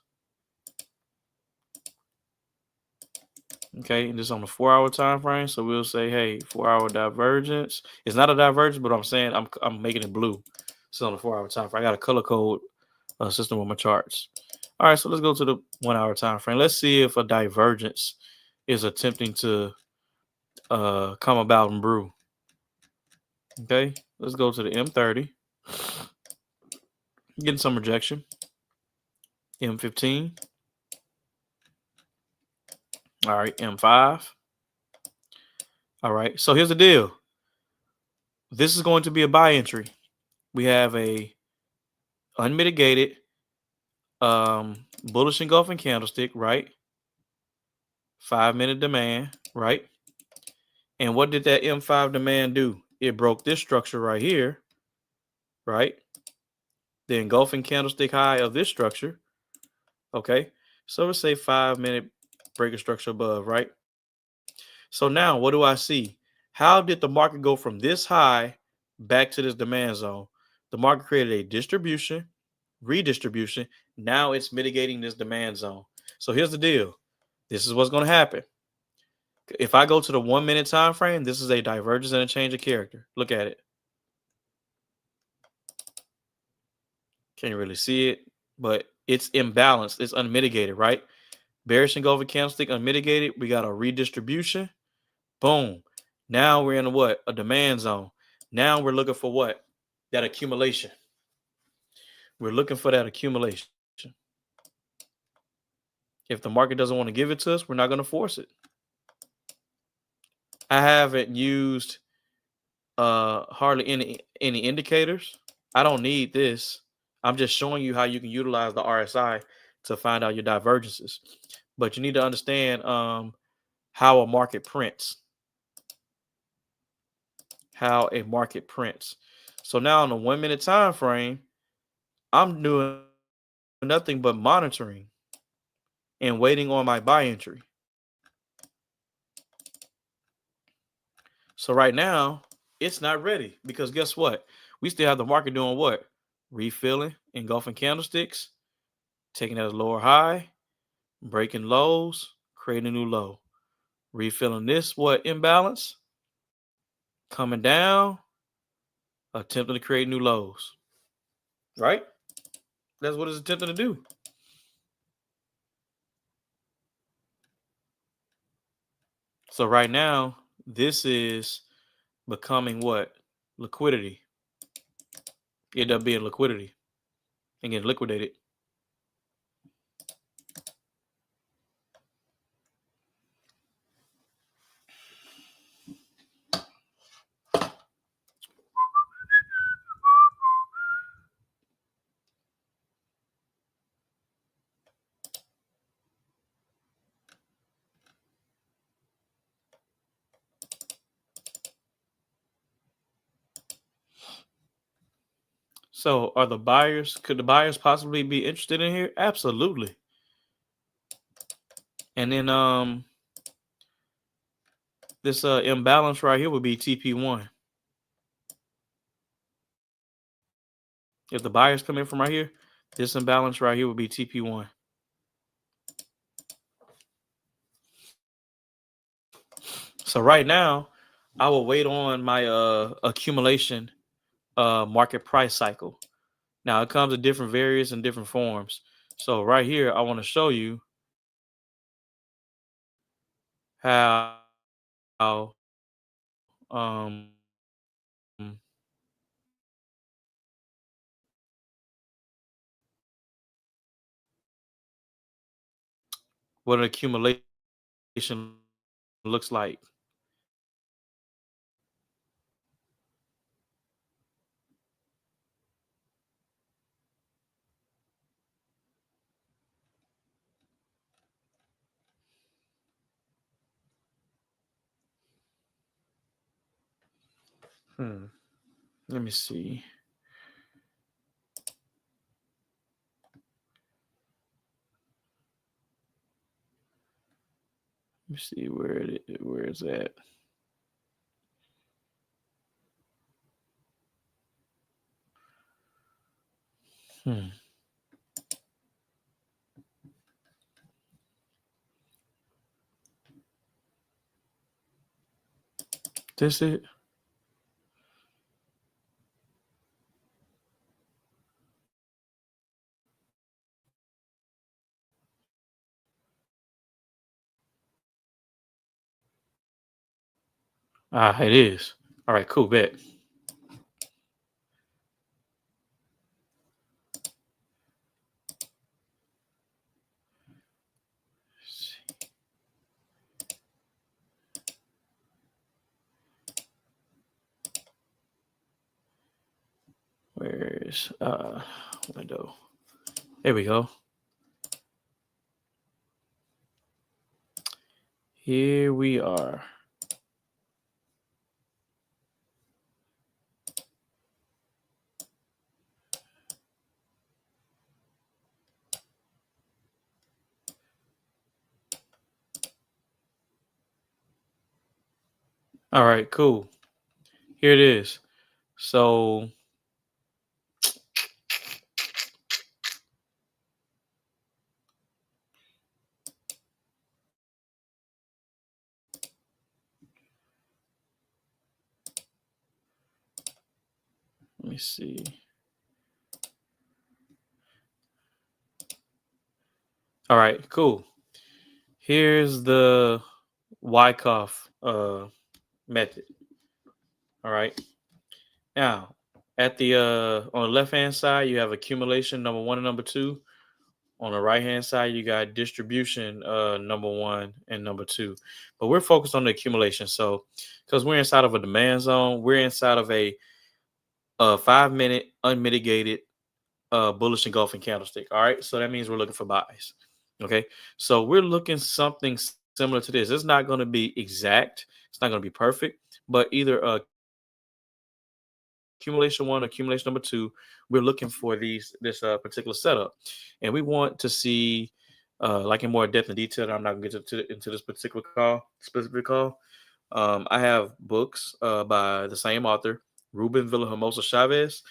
Okay, and this on the 4 hour time frame. So we'll say, hey, 4 hour divergence. It's not a divergence, but I'm saying I'm making it blue. It's on the 4 hour time frame. I got a color code system with my charts. All right, so let's go to the 1 hour time frame. Let's see if a divergence is attempting to come about and brew. Okay, let's go to the M30. Getting some rejection. M15. All right, M5. All right, so here's the deal. This is going to be a buy entry. we have a unmitigated bullish engulfing candlestick, right? 5-minute demand, right? And what did that M5 demand do? It broke this structure right here, right? The engulfing candlestick high of this structure. Okay. So let's say 5-minute breaker structure above, right? So now what do I see? How did the market go from this high back to this demand zone? The market created a distribution, redistribution. Now it's mitigating this demand zone. So here's the deal. This is what's going to happen. If I go to the 1-minute time frame, this is a divergence and a change of character. Look at it. Can't really see it, but it's imbalanced. It's unmitigated, right? Bearish engulfing candlestick unmitigated. We got a redistribution. Boom. Now we're in what? A demand zone. Now we're looking for what? That accumulation. We're looking for that accumulation. If the market doesn't want to give it to us, we're not going to force it. I haven't used hardly any indicators. I don't need this. I'm just showing you how you can utilize the RSI to find out your divergences. But you need to understand how a market prints. How a market prints. So now on the 1-minute time frame, I'm doing nothing but monitoring and waiting on my buy entry. So right now, it's not ready because guess what? We still have the market doing what? Refilling, engulfing candlesticks, taking that lower high, breaking lows, creating a new low. Refilling this, what? Imbalance. Coming down, attempting to create new lows. Right? That's what it's attempting to do. So right now, this is becoming what? Liquidity. It ended up being liquidity and getting liquidated. So are the buyers, could the buyers possibly be interested in here? Absolutely. And then this imbalance right here would be TP1. If the buyers come in from right here, this imbalance right here would be TP1. So right now, I will wait on my accumulation market price cycle. Now it comes in different variants and different forms. So right here, I want to show you how um what an accumulation looks like. Let me see. Let me see where it's at. This it? Ah, it is. All right, cool, bet. Where Where's window? There we go. Here we are. All right, cool. Here it is. So let me see. All right, cool. Here's the Wyckoff method. All right. Now, at the on the left hand side, you have accumulation number 1 and number 2. On the right hand side, you got distribution number 1 and number 2. But we're focused on the accumulation. So, because we're inside of a demand zone, we're inside of a 5-minute unmitigated bullish engulfing candlestick. All right. So that means we're looking for buys. Okay. So we're looking something similar to this. It's not going to be exact. It's not going to be perfect, but either accumulation 1, accumulation number 2, we're looking for this particular setup, and we want to see like in more depth and detail. I'm not going to get into this particular specific call. I have books by the same author, Ruben Villahermosa Chavez,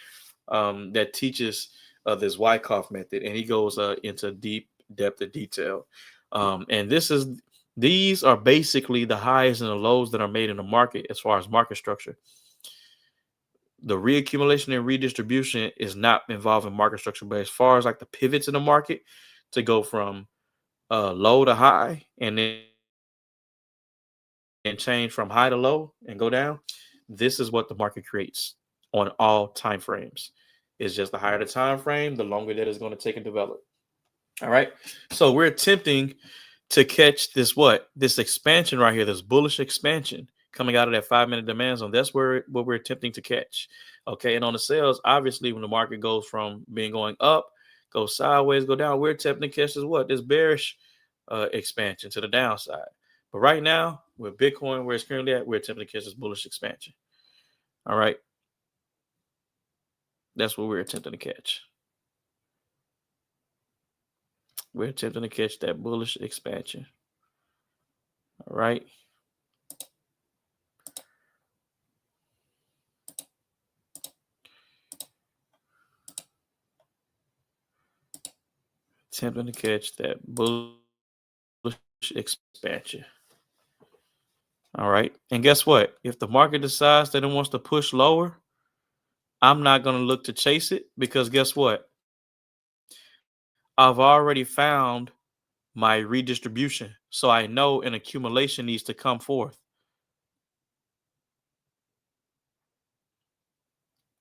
that teaches this Wyckoff method, and he goes into deep depth of detail. And these are basically the highs and the lows that are made in the market as far as market structure. The reaccumulation and redistribution is not involved in market structure, but as far as like the pivots in the market to go from low to high and then change from high to low and go down, this is what the market creates on all time frames. It's just the higher the time frame, the longer that it's going to take and develop. All right. So we're attempting to catch this expansion right here, this bullish expansion coming out of that 5-minute demand zone. That's what we're attempting to catch. Okay. And on the sales, obviously, when the market goes from being going up, go sideways, go down, we're attempting to catch this bearish expansion to the downside. But right now, with Bitcoin where it's currently at, we're attempting to catch this bullish expansion. All right. That's what we're attempting to catch. We're attempting to catch that bullish expansion. All right. Attempting to catch that bullish expansion. All right. And guess what? If the market decides that it wants to push lower, I'm not going to look to chase it, because guess what? I've already found my redistribution. So I know an accumulation needs to come forth.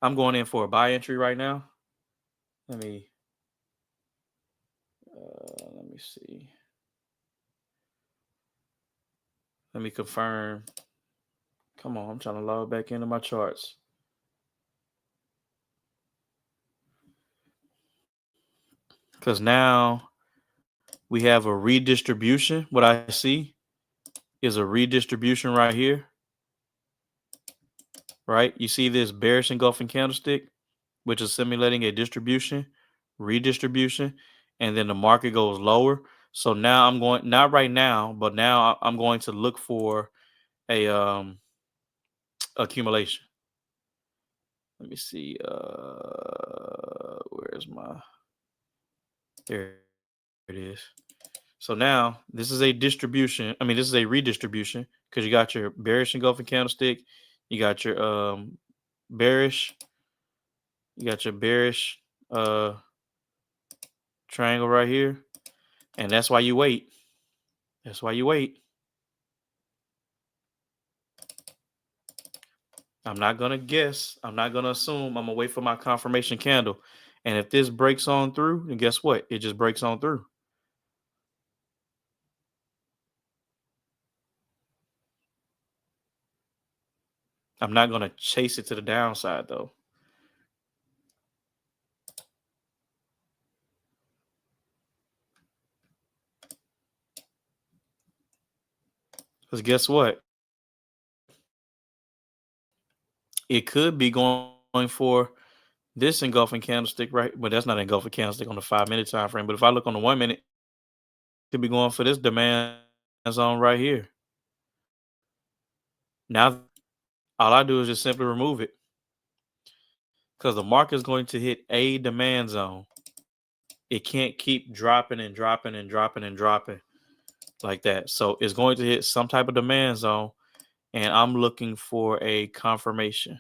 I'm going in for a buy entry right now. Let me see. Let me confirm. Come on, I'm trying to log back into my charts. Because now we have a redistribution. What I see is a redistribution right here. Right? You see this bearish engulfing candlestick, which is simulating a distribution, redistribution, and then the market goes lower. So now I'm going, not right now, but now I'm going to look for a accumulation. Let me see. Where's my, there it is. So now this is a distribution. I mean, this is a redistribution, because you got your bearish engulfing candlestick, you got your bearish, you got your bearish triangle right here. And that's why you wait. That's why you wait. I'm not going to guess. I'm not going to assume. I'm going to wait for my confirmation candle. And if this breaks on through, then guess what? It just breaks on through. I'm not going to chase it to the downside, though. Because guess what? It could be going for this engulfing candlestick, right? But that's not engulfing candlestick on the 5-minute time frame. But if I look on the 1 minute, it could be going for this demand zone right here. Now, all I do is just simply remove it because the market is going to hit a demand zone. It can't keep dropping and dropping and dropping and dropping like that. So it's going to hit some type of demand zone, and I'm looking for a confirmation.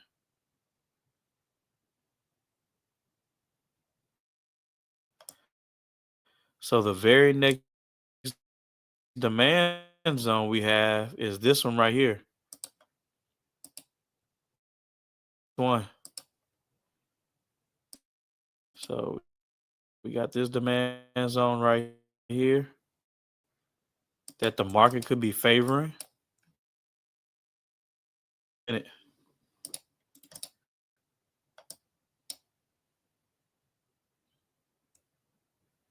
So the very next demand zone we have is this one right here. One. So we got this demand zone right here that the market could be favoring. And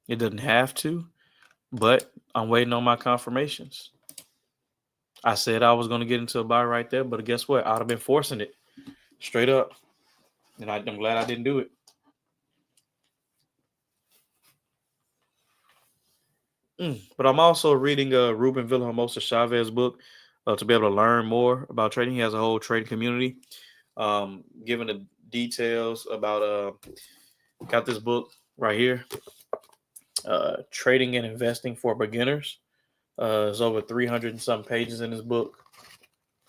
it doesn't have to, but I'm waiting on my confirmations. I said I was going to get into a buy right there, but guess what? I'd have been forcing it straight up. And I'm glad I didn't do it. But I'm also reading Ruben Villahermosa Chavez book to be able to learn more about trading. He has a whole trading community, giving the details about. Got this book right here, Trading and Investing for Beginners. There's over 300 and some pages in this book.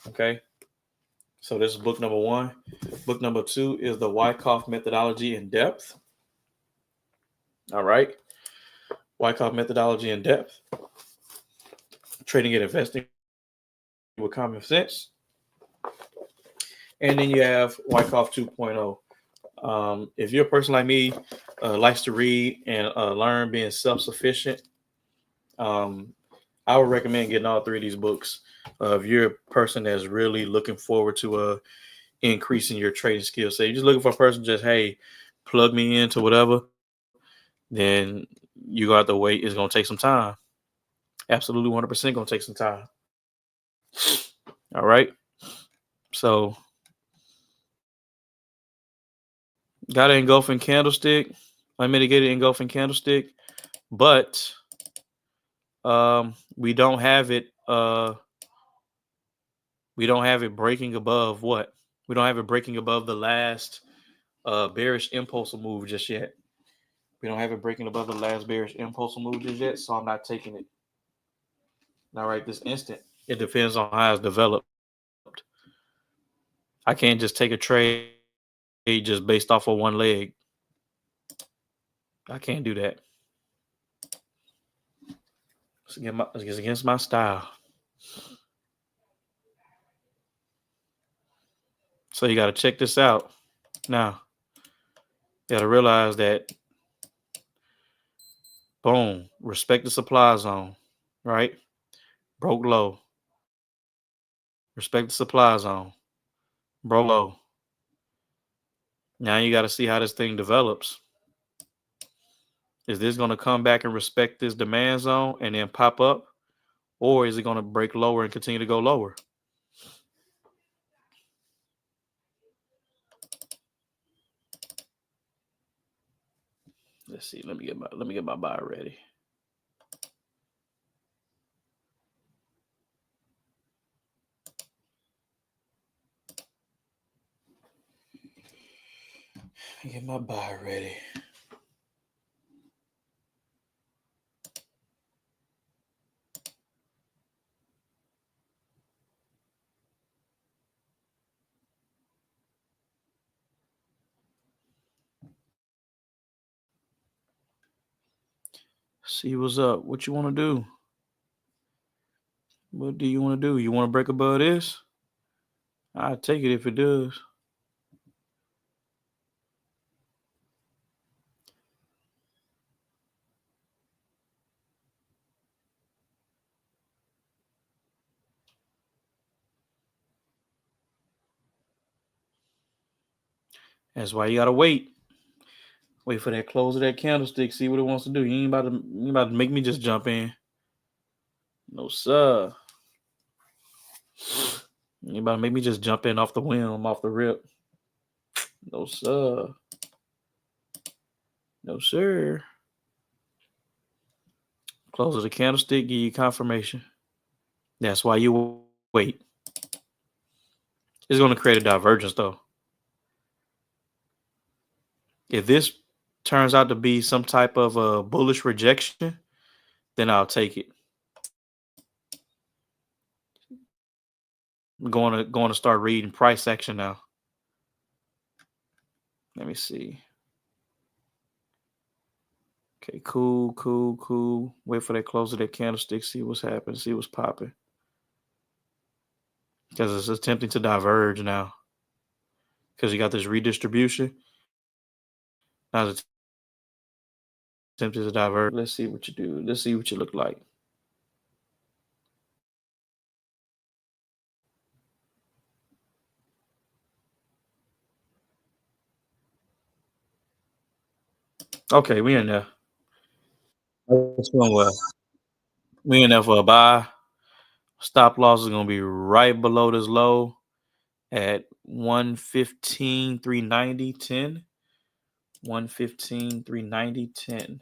Okay, so this is book number 1. Book number 2 is the Wyckoff Methodology in Depth. All right, Wyckoff Methodology in Depth. Trading and Investing with Common Sense. And then you have Wyckoff 2.0. If you're a person like me, likes to read and learn, being self-sufficient, I would recommend getting all 3 of these books. If you're a person that's really looking forward to increasing your trading skill set, you're just looking for a person just, hey, plug me into whatever, then you got to wait. It's going to take some time. Absolutely 100% going to take some time. All right. So got an engulfing candlestick. I mitigated engulfing candlestick, but we don't have it. We don't have it breaking above what? We don't have it breaking above the last bearish impulsive move just yet. We don't have it breaking above the last bearish impulsive move just yet, so I'm not taking it. Not right this instant. It depends on how it's developed. I can't just take a trade just based off of one leg. I can't do that. It's against my style. So you got to check this out. Now, you got to realize that, boom, respect the supply zone, right? Broke low. Respect the supply zone. Broke low. Now you got to see how this thing develops. Is this going to come back and respect this demand zone and then pop up? Or is it going to break lower and continue to go lower? Let's see. Let me get my buy ready. Get my buy ready. See what's up. What you want to do? What do you want to do? You want to break above this? I'll take it if it does. That's why you gotta wait. Wait for that close of that candlestick. See what it wants to do. You ain't about to make me just jump in. No, sir. You about to make me just jump in off the whim, off the rip. No, sir. No, sir. Close of the candlestick, give you confirmation. That's why you wait. It's going to create a divergence, though. If this turns out to be some type of a bullish rejection, then I'll take it. I'm going to start reading price action now. Let me see. Okay, cool. Wait for that close of that candlestick. See what's happening. See what's popping. Because it's attempting to diverge now. Because you got this redistribution. Now it's attempting to diverge. Let's see what you do. Let's see what you look like. Okay, we in there. It's going well. We in there for a buy. Stop loss is going to be right below this low at 115, 390, 10. 115, 390, 10.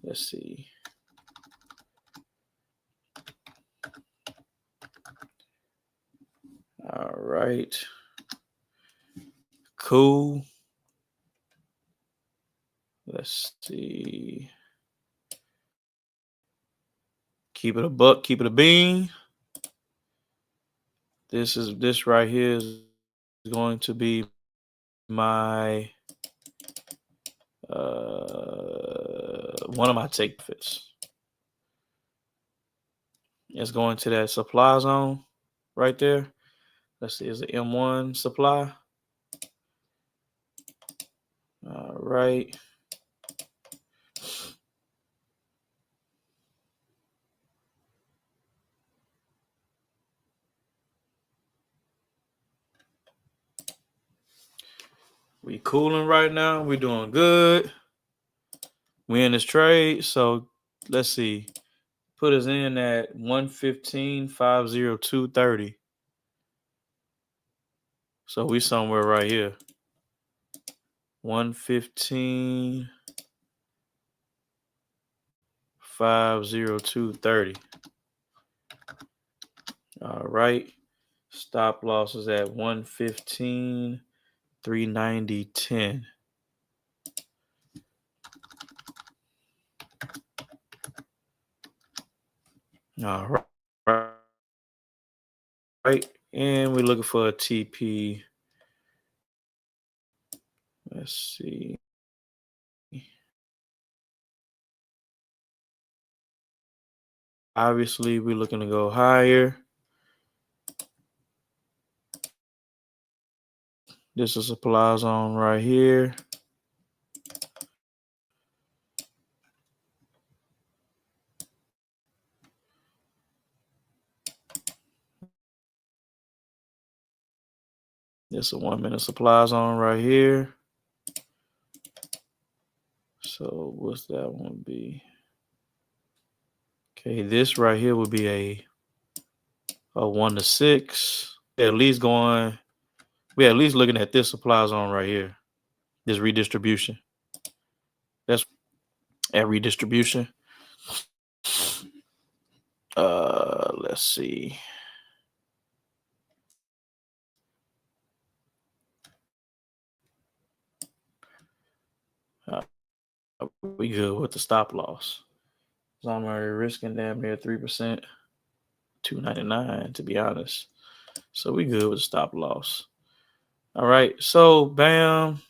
Let's see. All right. Cool. Let's see. Keep it a buck, keep it a bean. This right here is going to be my one of my take profits. It's going to that supply zone right there. Let's see, is it M1 supply? All right. We cooling right now. We doing good. We in this trade. So let's see. Put us in at 115, 502, 30. So we somewhere right here. 115, 502, 30. All right. Stop loss is at 115, 390, 10. All right. Right. And we're looking for a TP. Let's see. Obviously, we're looking to go higher. This is a supply zone right here. This is a 1 minute supply zone right here. So what's that one be? Okay, this right here would be a 1 to 6. We're at least looking at this supply zone right here. This redistribution. That's at redistribution. Let's see. We good with the stop loss. So I'm already risking damn near 3%, $2.99 to be honest. So we good with stop loss. All right. So bam.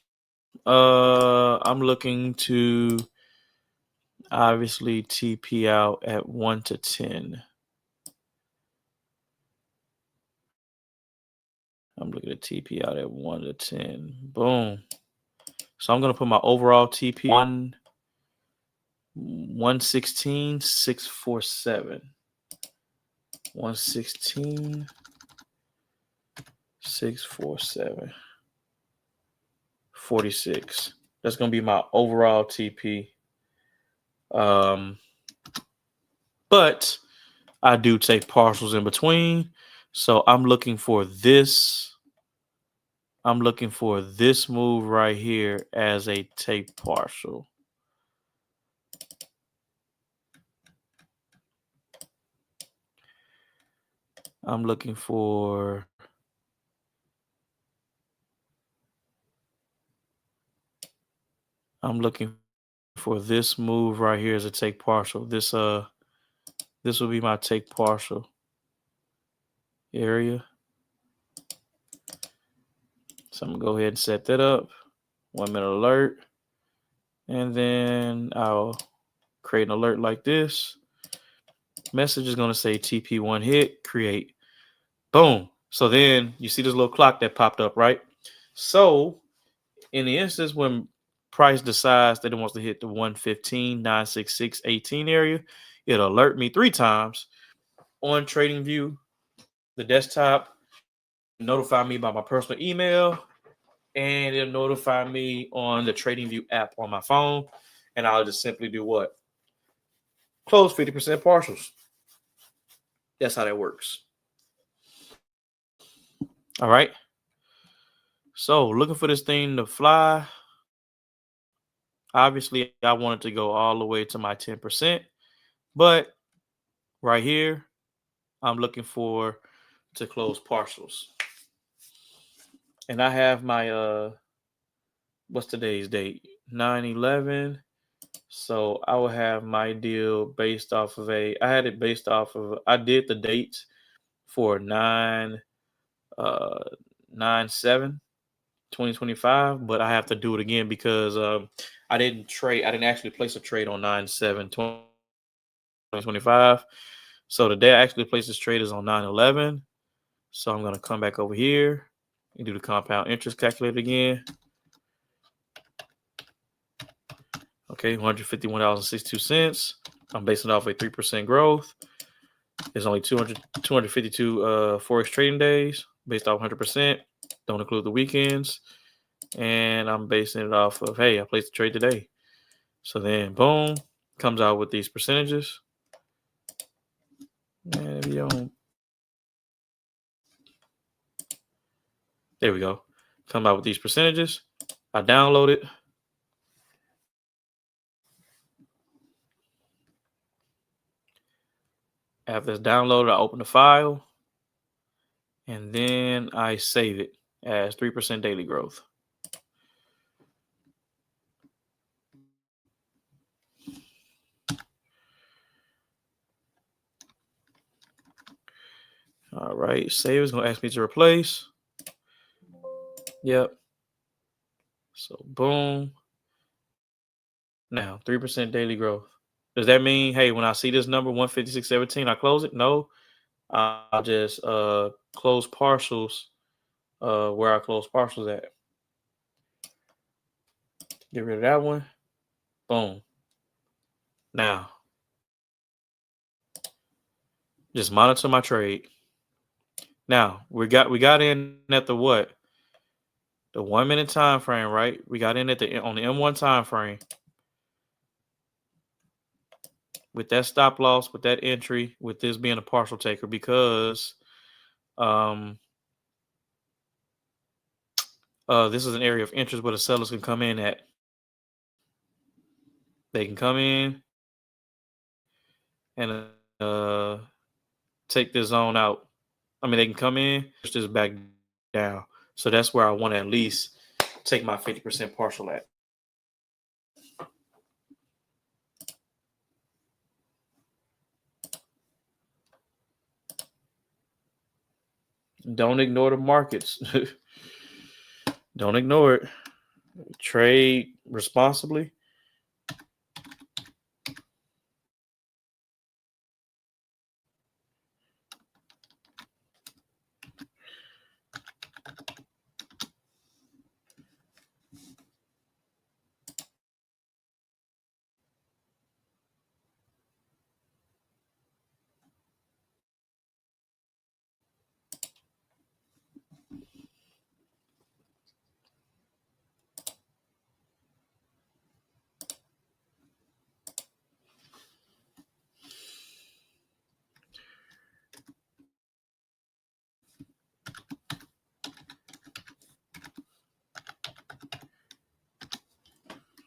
I'm looking to obviously TP out at 1 to 10. I'm looking at TP out at 1 to 10. Boom. So I'm gonna put my overall TP 116, 647. 116, 647. 46. That's gonna be my overall TP. But I do take partials in between. So I'm looking for this. I'm looking for this move right here as a take partial. I'm looking for this move right here as a take partial. This will be my take partial area. So I'm gonna go ahead and set that up. 1 minute alert. And then I'll create an alert like this. Message is gonna say TP1 hit, create. Boom. So then you see this little clock that popped up, right? So in the instance when price decides that it wants to hit the 115, 966, 18 area, it'll alert me 3 times on TradingView, the desktop, notify me by my personal email, and it'll notify me on the TradingView app on my phone. And I'll just simply do what? Close 50% partials. That's how that works. All right. So looking for this thing to fly. Obviously, I want it to go all the way to my 10%. But right here, I'm looking for to close partials. And I have my what's today's date? 9/11. So I will have my deal based off of I did the dates for 9/7/2025, but I have to do it again because I didn't actually place a trade on 9/7/2025. So the day I actually placed this trade is on 9/11. So I'm going to come back over here and do the compound interest calculator again. Okay, $151.62. I'm basing it off a 3% growth. There's only 252 Forex trading days based off 100%. Don't include the weekends. And I'm basing it off of, hey, I placed the trade today. So then, boom, comes out with these percentages. And there we go. Come out with these percentages. I download it. After it's downloaded, I open the file. And then I save it as 3% daily growth. All right, save is going to ask me to replace. Yep. So boom. Now 3% daily growth. Does that mean, hey, when I see this number 156.17, I close it? No. I'll just close partials where I close partials at. Get rid of that one. Boom. Now, just monitor my trade. Now, we got in at the what? The 1 minute time frame, right? We got in on the M1 time frame. With that stop loss, with that entry, with this being a partial taker, because this is an area of interest where the sellers can come in at. They can come in and take this zone out. I mean, they can come in, push this back down. So that's where I want to at least take my 50% partial at. Don't ignore the markets. Don't ignore it. Trade responsibly.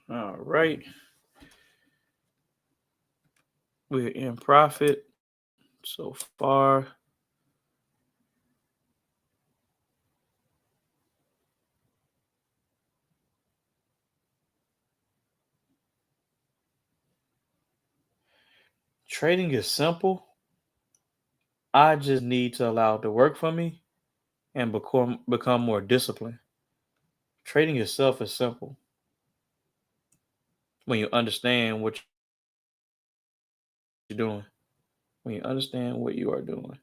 All right. We're in profit so far. Trading is simple. I just need to allow it to work for me and become more disciplined. Trading itself is simple when you understand what you're doing. When you understand what you are doing.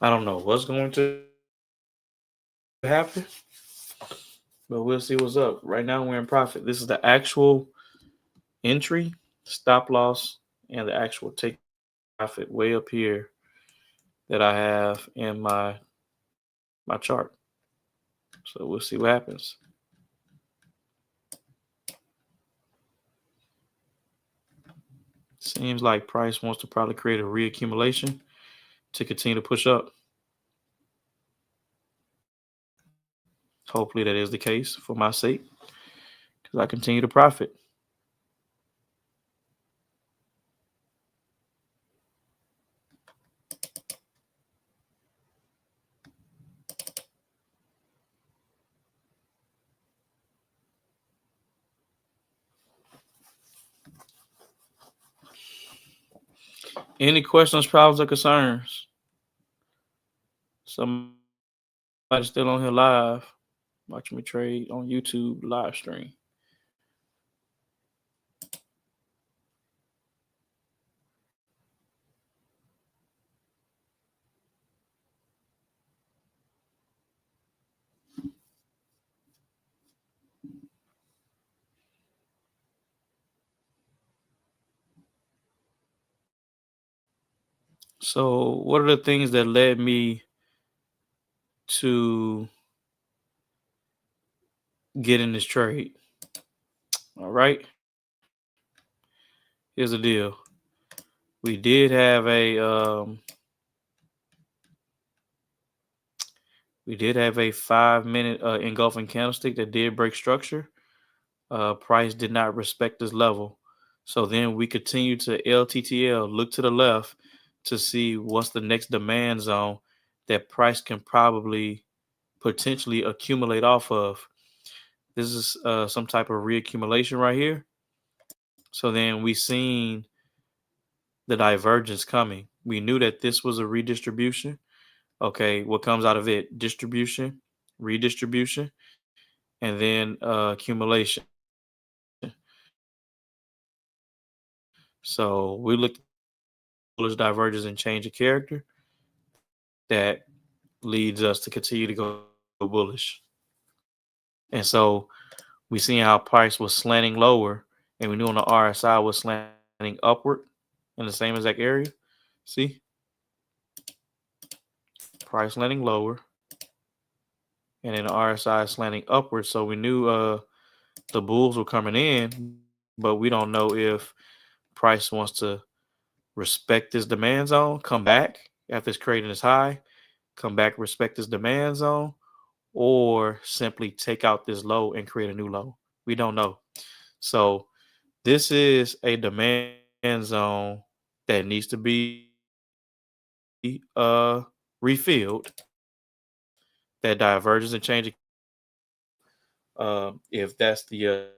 I don't know what's going to happen, but we'll see what's up. Right now, we're in profit. This is the actual entry, stop loss, and the actual take profit way up here that I have in my chart. So we'll see what happens. Seems like price wants to probably create a reaccumulation to continue to push up. Hopefully that is the case for my sake because I continue to profit. Any questions, problems, or concerns? Somebody still on here live, watching me trade on YouTube live stream. So, what are the things that led me to get in this trade? All right. Here's the deal. We did have a 5-minute engulfing candlestick that did break structure. Price did not respect this level. So then we continue to LTTL, look to the left to see what's the next demand zone that price can probably potentially accumulate off of. This is some type of reaccumulation right here. So then we seen the divergence coming. We knew that this was a redistribution. Okay, what comes out of it? Distribution, redistribution, and then accumulation. So we looked at bullish divergence and change of character that leads us to continue to go bullish. And so we seen how price was slanting lower, and we knew on the RSI was slanting upward in the same exact area. See? Price slanting lower, and then the RSI slanting upward. So we knew the bulls were coming in, but we don't know if price wants to respect this demand zone, come back after it's creating this high, come back, respect this demand zone, or simply take out this low and create a new low. We don't know. So this is a demand zone that needs to be refilled. That divergence and change. If that's the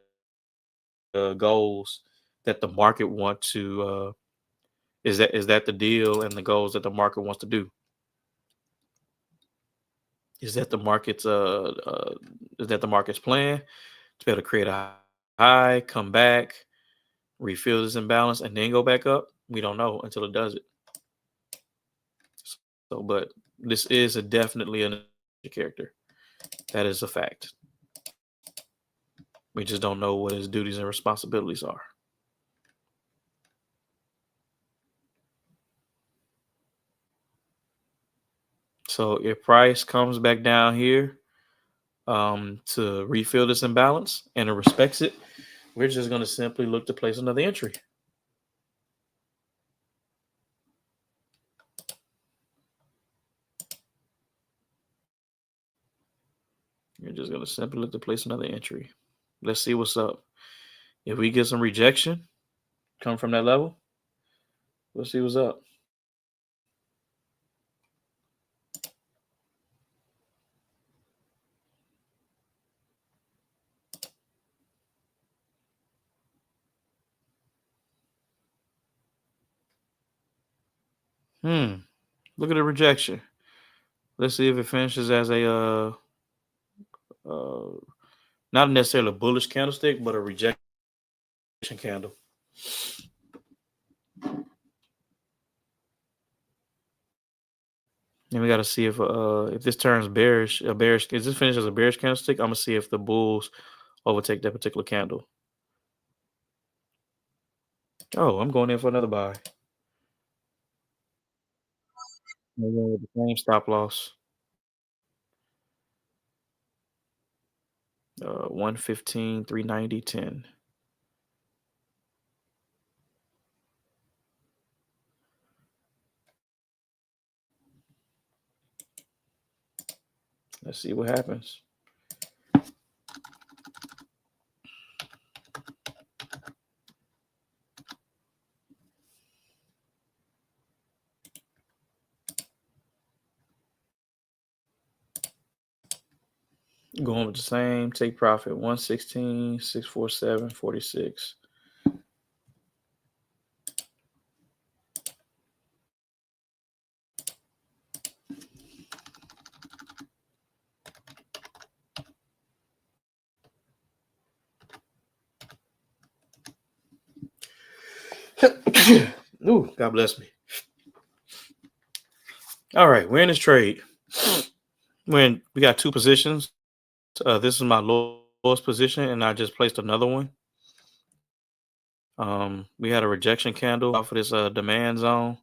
goals that the market want to, is that the deal and the goals that the market wants to do? Is that the market's plan to be able to create a high, come back, refill this imbalance, and then go back up? We don't know until it does it. So, but this is definitely a character. That is a fact. We just don't know what his duties and responsibilities are. So if price comes back down here, to refill this imbalance and it respects it, we're just going to simply look to place another entry. You're just going to simply look to place another entry. Let's see what's up. If we get some rejection come from that level, we'll see what's up. Look at the rejection. Let's see if it finishes as a uh not necessarily a bullish candlestick, but a rejection candle. And we got to see if this turns bearish, if this finishes as a bearish candlestick, I'm gonna see if the bulls overtake that particular candle. Oh, I'm going in for another buy. With the same stop loss. 115, 390, 10. Let's see what happens. Going with the same, take profit 116, 647, 46. Ooh, God bless me. All right, we're in this trade. We got two positions. This is my lowest position, and I just placed another one. We had a rejection candle off of this demand zone,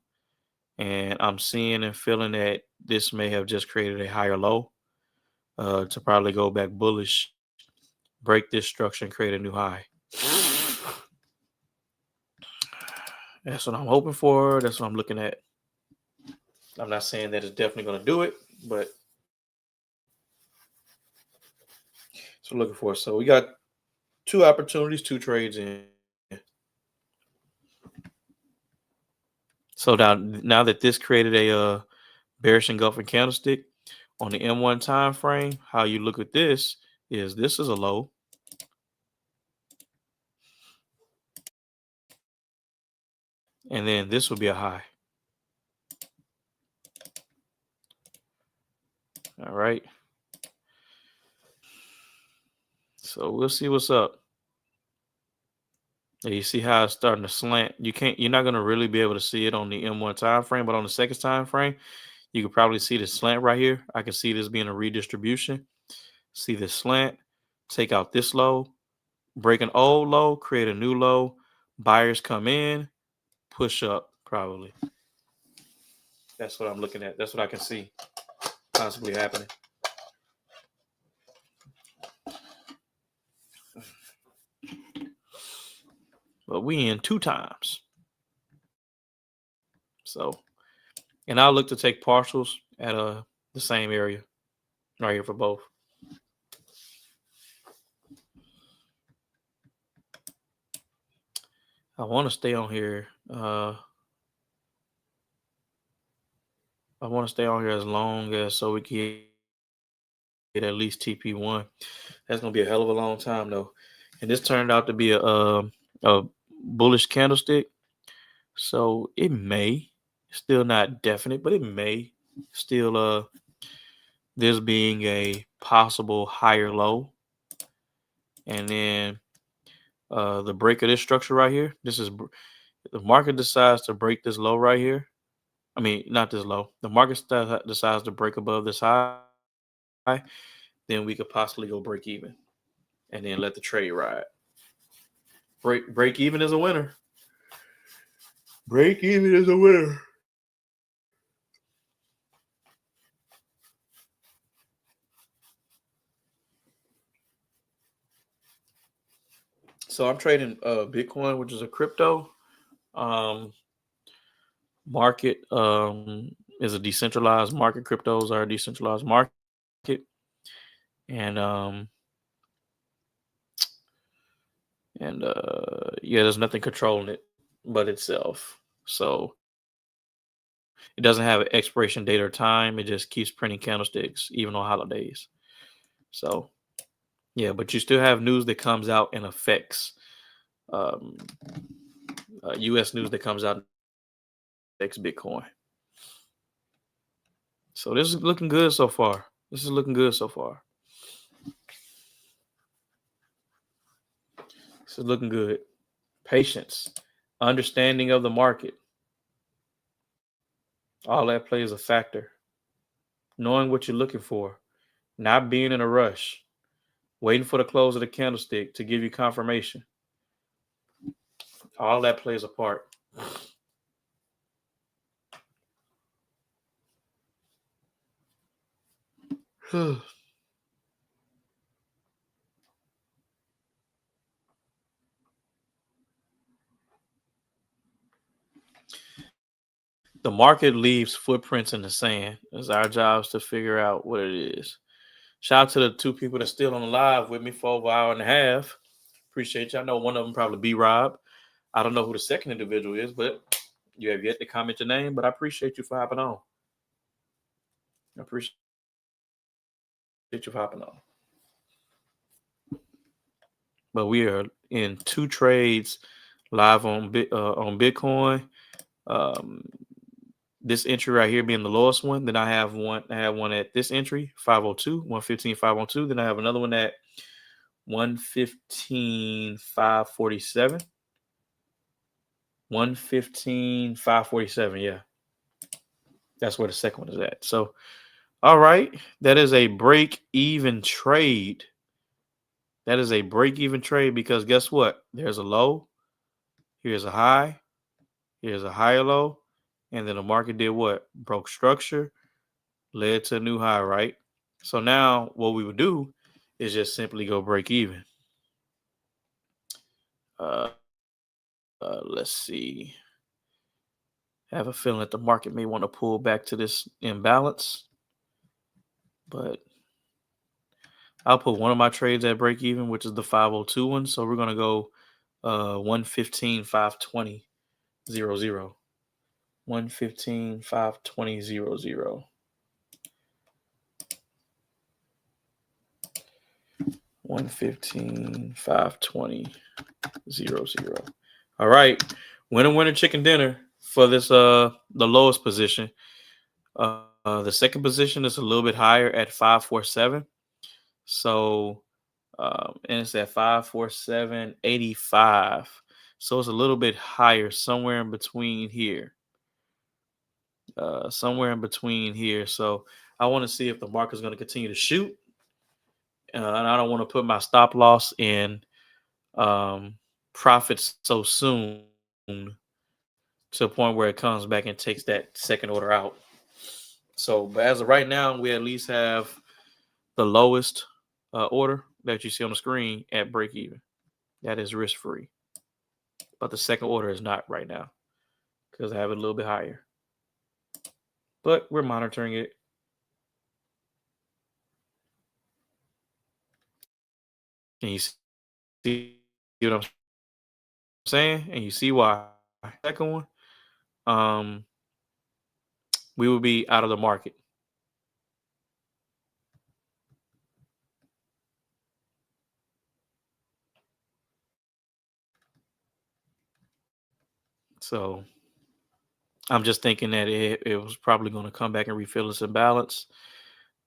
and I'm seeing and feeling that this may have just created a higher low to probably go back bullish, break this structure, and create a new high. That's what I'm hoping for. That's what I'm looking at. I'm not saying that it's definitely going to do it, but so looking for. So we got two opportunities, two trades in. So now that this created a bearish engulfing candlestick on the M1 time frame, how you look at this is a low. And then this will be a high. All right. So we'll see what's up. You see how it's starting to slant. You're not going to really be able to see it on the M1 time frame, but on the second time frame, you can probably see the slant right here. I can see this being a redistribution. See this slant, take out this low, break an old low, create a new low. Buyers come in, push up probably. That's what I'm looking at. That's what I can see possibly happening. But we in two times. So, and I'll look to take partials at the same area right here for both. I want to stay on here. I want to stay on here as long as so we can get at least TP1. That's gonna be a hell of a long time though. And this turned out to be a bullish candlestick. So it may, still not definite, but it may still this being a possible higher low. And then the break of this structure right here, this is the market decides to break this low right here. I mean, not this low. The market decides to break above this high, then we could possibly go break even and then let the trade ride. Break even is a winner. Break even is a winner. So I'm trading Bitcoin, which is a crypto. Um, market is a decentralized market. Cryptos are a decentralized market, and yeah, there's nothing controlling it but itself. So it doesn't have an expiration date or time. It just keeps printing candlesticks even on holidays. So yeah, but you still have news that comes out and affects um, U.S. news that comes out and affects Bitcoin. So this is looking good so far. This is looking good so far. This is looking good. Patience, understanding of the market, all that plays a factor. Knowing what you're looking for, not being in a rush, waiting for the close of the candlestick to give you confirmation. All that plays a part. The market leaves footprints in the sand. It's our jobs to figure out what it is. Shout out to the two people that's still on the live with me for over an hour and a half. Appreciate you. I know one of them probably B Rob. I don't know who the second individual is, but you have yet to comment your name. But I appreciate you for hopping on. I appreciate you for hopping on. But we are in two trades live on Bitcoin. This entry right here being the lowest one. Then I have one at this entry, 502, 115, 502. Then I have another one at 115, 547. 115, 547. Yeah. That's where the second one is at. So, all right. That is a break-even trade. That is a break-even trade because guess what? There's a low. Here's a high. Here's a higher low. And then the market did what? Broke structure, led to a new high, right? So now what we would do is just simply go break even. Let's see. I have a feeling that the market may want to pull back to this imbalance, but I'll put one of my trades at break even, which is the 502 one. So we're going to go 115, 520, 00. 115, 520, 00. 115, 520, 00. All right. Winner, chicken dinner for this the lowest position. The second position is a little bit higher at 547. So and it's at 547.85. So it's a little bit higher, somewhere in between here. Somewhere in between here. So I want to see if the market is going to continue to shoot. And I don't want to put my stop loss in profits so soon to a point where it comes back and takes that second order out. So, but as of right now, we at least have the lowest order that you see on the screen at break even. That is risk free. But the second order is not right now because I have it a little bit higher. But we're monitoring it. And you see what I'm saying? And you see why. Second one, we will be out of the market. So I'm just thinking that it was probably going to come back and refill its imbalance.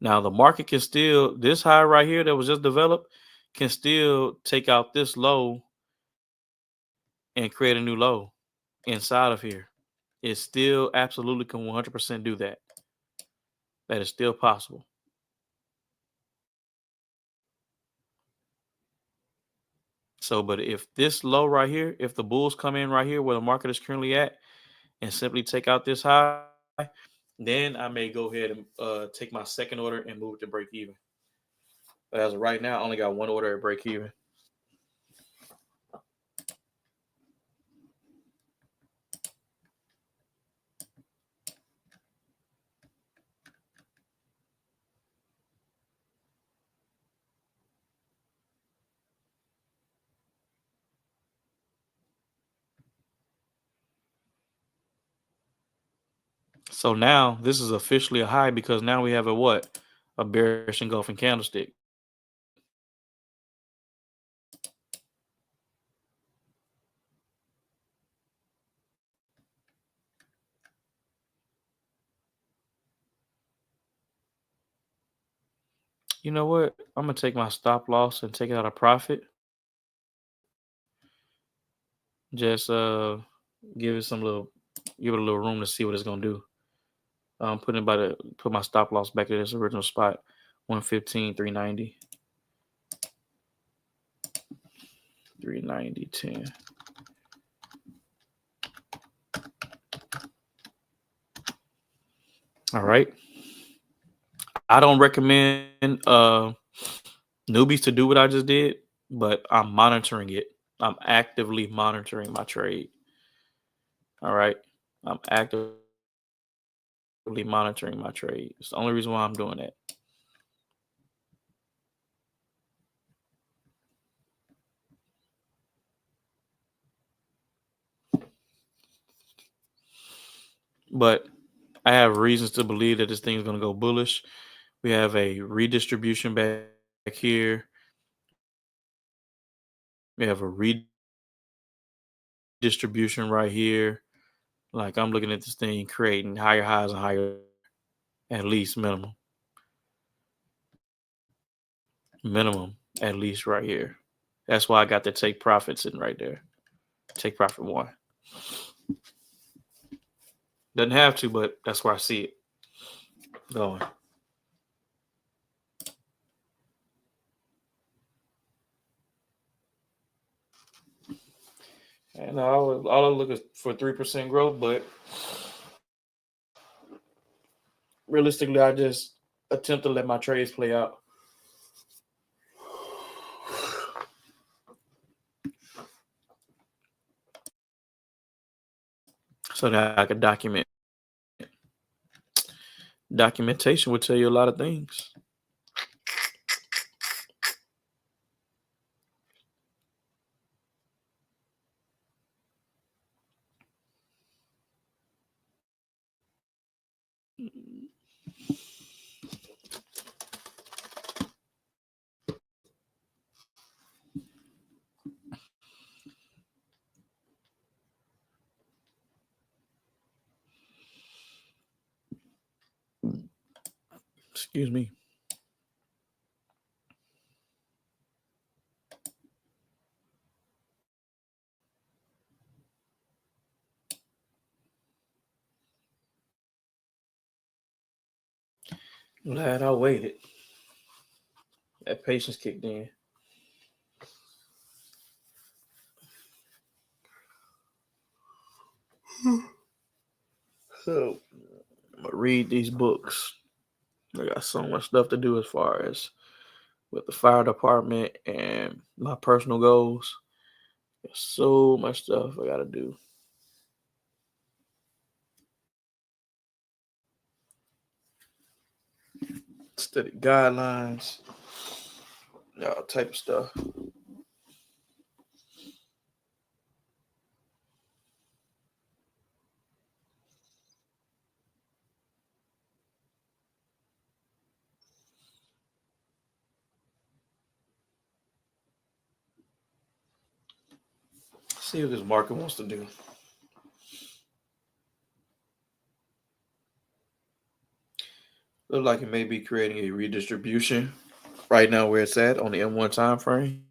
Now the market can still, this high right here that was just developed can still take out this low and create a new low inside of here. It still absolutely can 100% do that. That is still possible. So, but if this low right here, if the bulls come in right here where the market is currently at and simply take out this high, then I may go ahead and take my second order and move it to break even. But as of right now, I only got one order at break even. So now this is officially a high because now we have a what? A bearish engulfing candlestick. You know what? I'm gonna take my stop loss and take it out of profit. Just give it some little, give it a little room to see what it's gonna do. Put my stop loss back at its original spot, 115, 390, 390, 10. All right. I don't recommend newbies to do what I just did, but I'm monitoring it. I'm actively monitoring my trade. All right. I'm actively monitoring my trade. It's the only reason why I'm doing that. But I have reasons to believe that this thing's going to go bullish. We have a redistribution back here. We have a redistribution right here. Like I'm looking at this thing creating higher highs and higher, at least minimum. Minimum, at least right here. That's why I got the take profit sitting right there. Take profit 1. Doesn't have to, but that's where I see it going. And all I look is for 3% growth, but realistically, I just attempt to let my trades play out. So that I could document. Documentation would tell you a lot of things. Excuse me. Glad I waited. That patience kicked in. So I'm gonna read these books. I got so much stuff to do as far as with the fire department and my personal goals. There's so much stuff I gotta do. Study guidelines, all type of stuff. See what this market wants to do. Look like it may be creating a redistribution right now where it's at on the M1 time frame.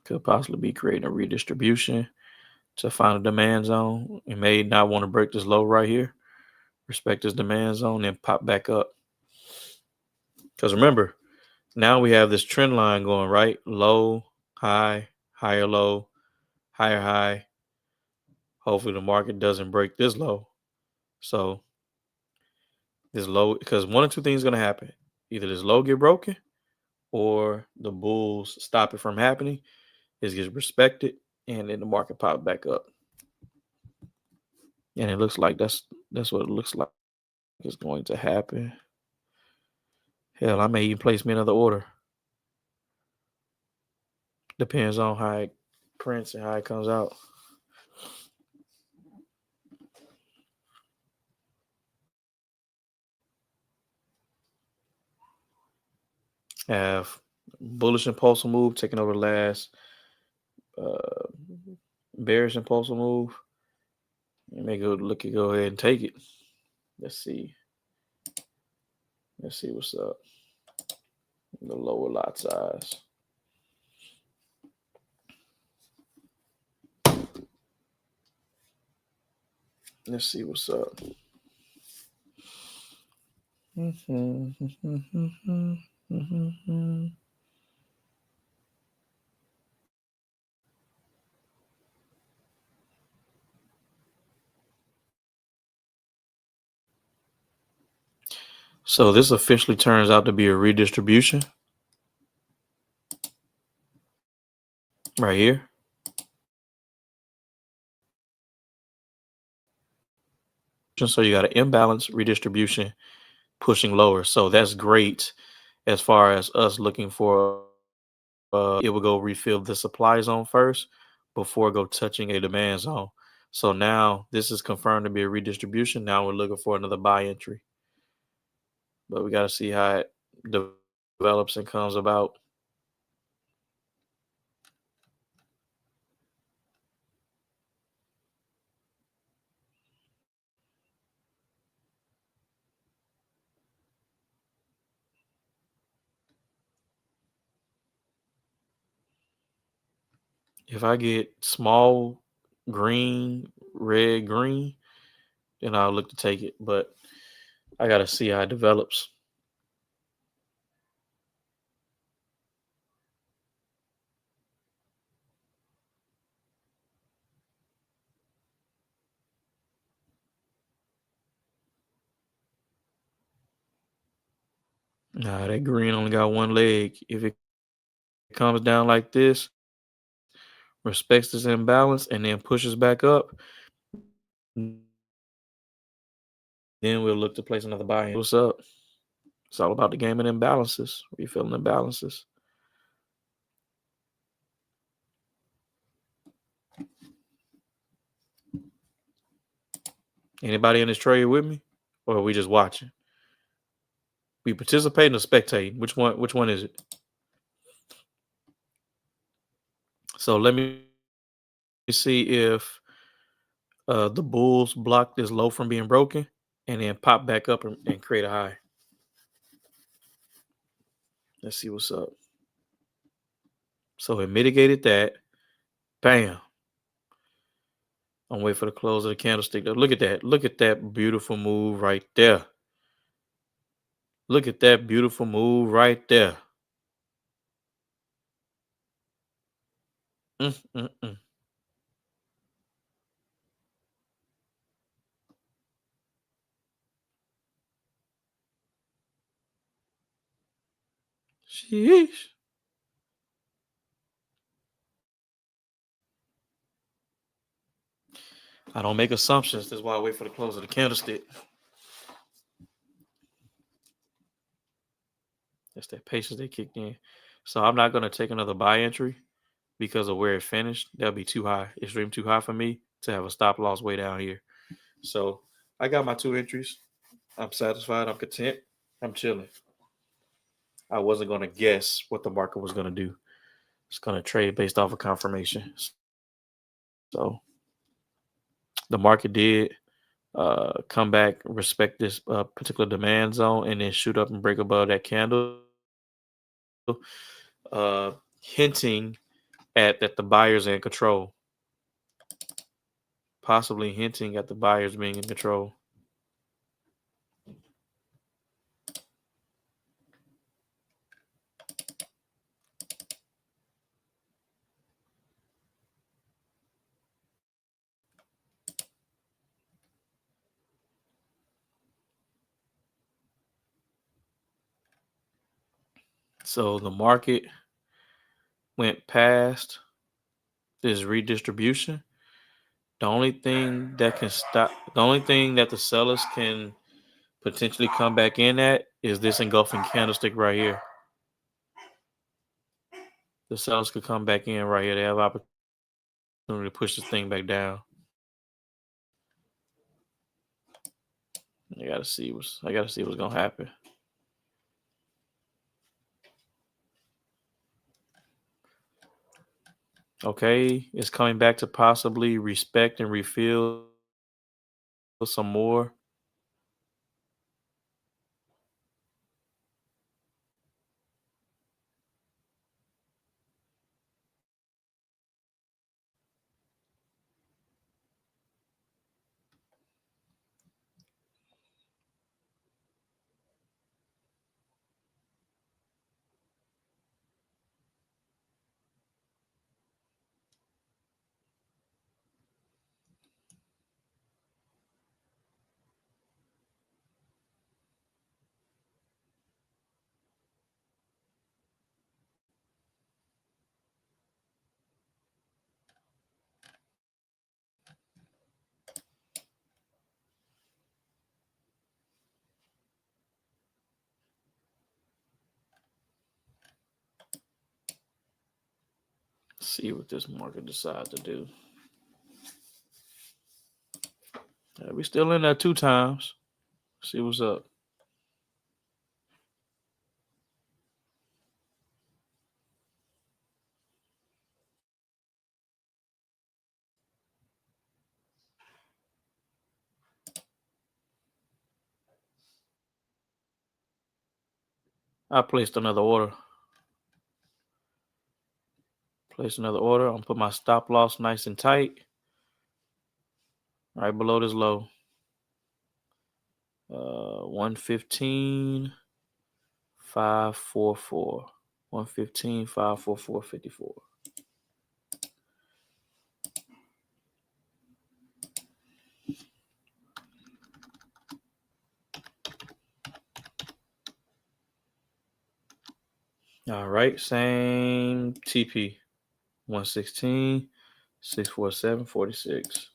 Could possibly be creating a redistribution to find a demand zone. It may not want to break this low right here, respect this demand zone, and pop back up. Because remember, now we have this trend line going, right? Low, high, higher low, higher high. Hopefully the market doesn't break this low. So this low, because one or two things going to happen. Either this low get broken or the bulls stop it from happening. It gets respected and then the market pop back up. And it looks like that's what it looks like is going to happen. Hell, I may even place me another order. Depends on how prints and how it comes out. Have bullish impulsive move taking over the last uh, bearish impulsive move. And they go ahead and take it. Let's see. Let's see what's up. The lower lot size. Let's see what's up. So this officially turns out to be a redistribution right here. So you got an imbalance redistribution pushing lower. So that's great as far as us looking for it will go refill the supply zone first before go touching a demand zone. So now this is confirmed to be a redistribution. Now we're looking for another buy entry. But we got to see how it develops and comes about. If I get small green, red, green, then I'll look to take it. But I got to see how it develops. Nah, that green only got one leg. If it comes down like this, respects this imbalance, and then pushes back up, then we'll look to place another buy. What's up? It's all about the game of imbalances. Refilling imbalances. Anybody in this trade with me? Or are we just watching? We participating or spectating? Which one is it? So let me see if the bulls block this low from being broken and then pop back up and create a high. Let's see what's up. So it mitigated that. Bam. I'm waiting for the close of the candlestick. Look at that. Look at that beautiful move right there. Look at that beautiful move right there. Mm-mm-mm. Sheesh. I don't make assumptions. That's why I wait for the close of the candlestick. That's that patience they kicked in. So I'm not going to take another buy entry because of where it finished. That'll be too high. Extreme too high for me to have a stop loss way down here. So I got my 2 entries. I'm satisfied. I'm content. I'm chilling. I wasn't going to guess what the market was going to do. It's going to trade based off of confirmation. So the market did come back, respect this particular demand zone, and then shoot up and break above that candle, hinting at that the buyers are in control, possibly hinting at the buyers being in control. So the market went past this redistribution. The only thing that can stop, the only thing that the sellers can potentially come back in at is this engulfing candlestick right here. The sellers could come back in right here. They have opportunity to push this thing back down. I gotta see what's gonna happen. Okay, it's coming back to possibly respect and refill some more. See what this market decides to do. We still in there 2 times. See what's up. I placed another order. I'm gonna put my stop loss nice and tight. Right below this low. 115, 544. 115, 544, 54. All right, same TP. 116, 647, 46.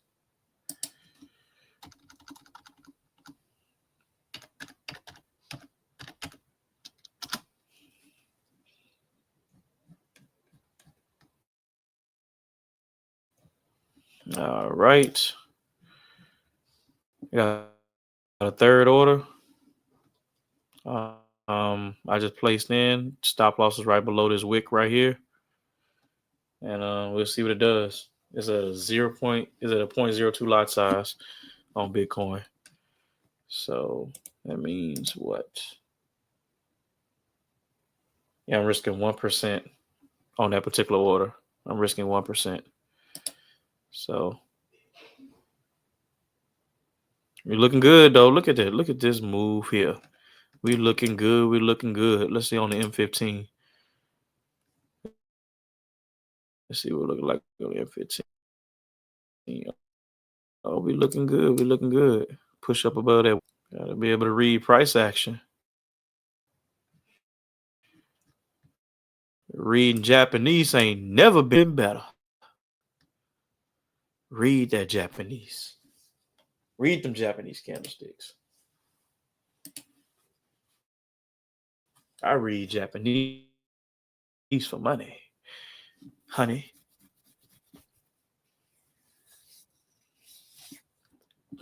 All right. Got a third order. I just placed in. Stop loss is right below this wick right here. And we'll see what it does. It's a 0.02 lot size on Bitcoin. So that means what? Yeah, I'm risking 1% on that particular order. I'm risking 1%. So we're looking good though. Look at that. Look at this move here. We're looking good. Let's see on the M15. Let's see what it looking like on the M15. Oh, we looking good. Push up above that. Gotta be able to read price action. Reading Japanese ain't never been better. Read that Japanese. Read them Japanese candlesticks. I read Japanese for money, honey.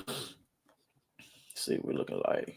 Let's see what we're looking like.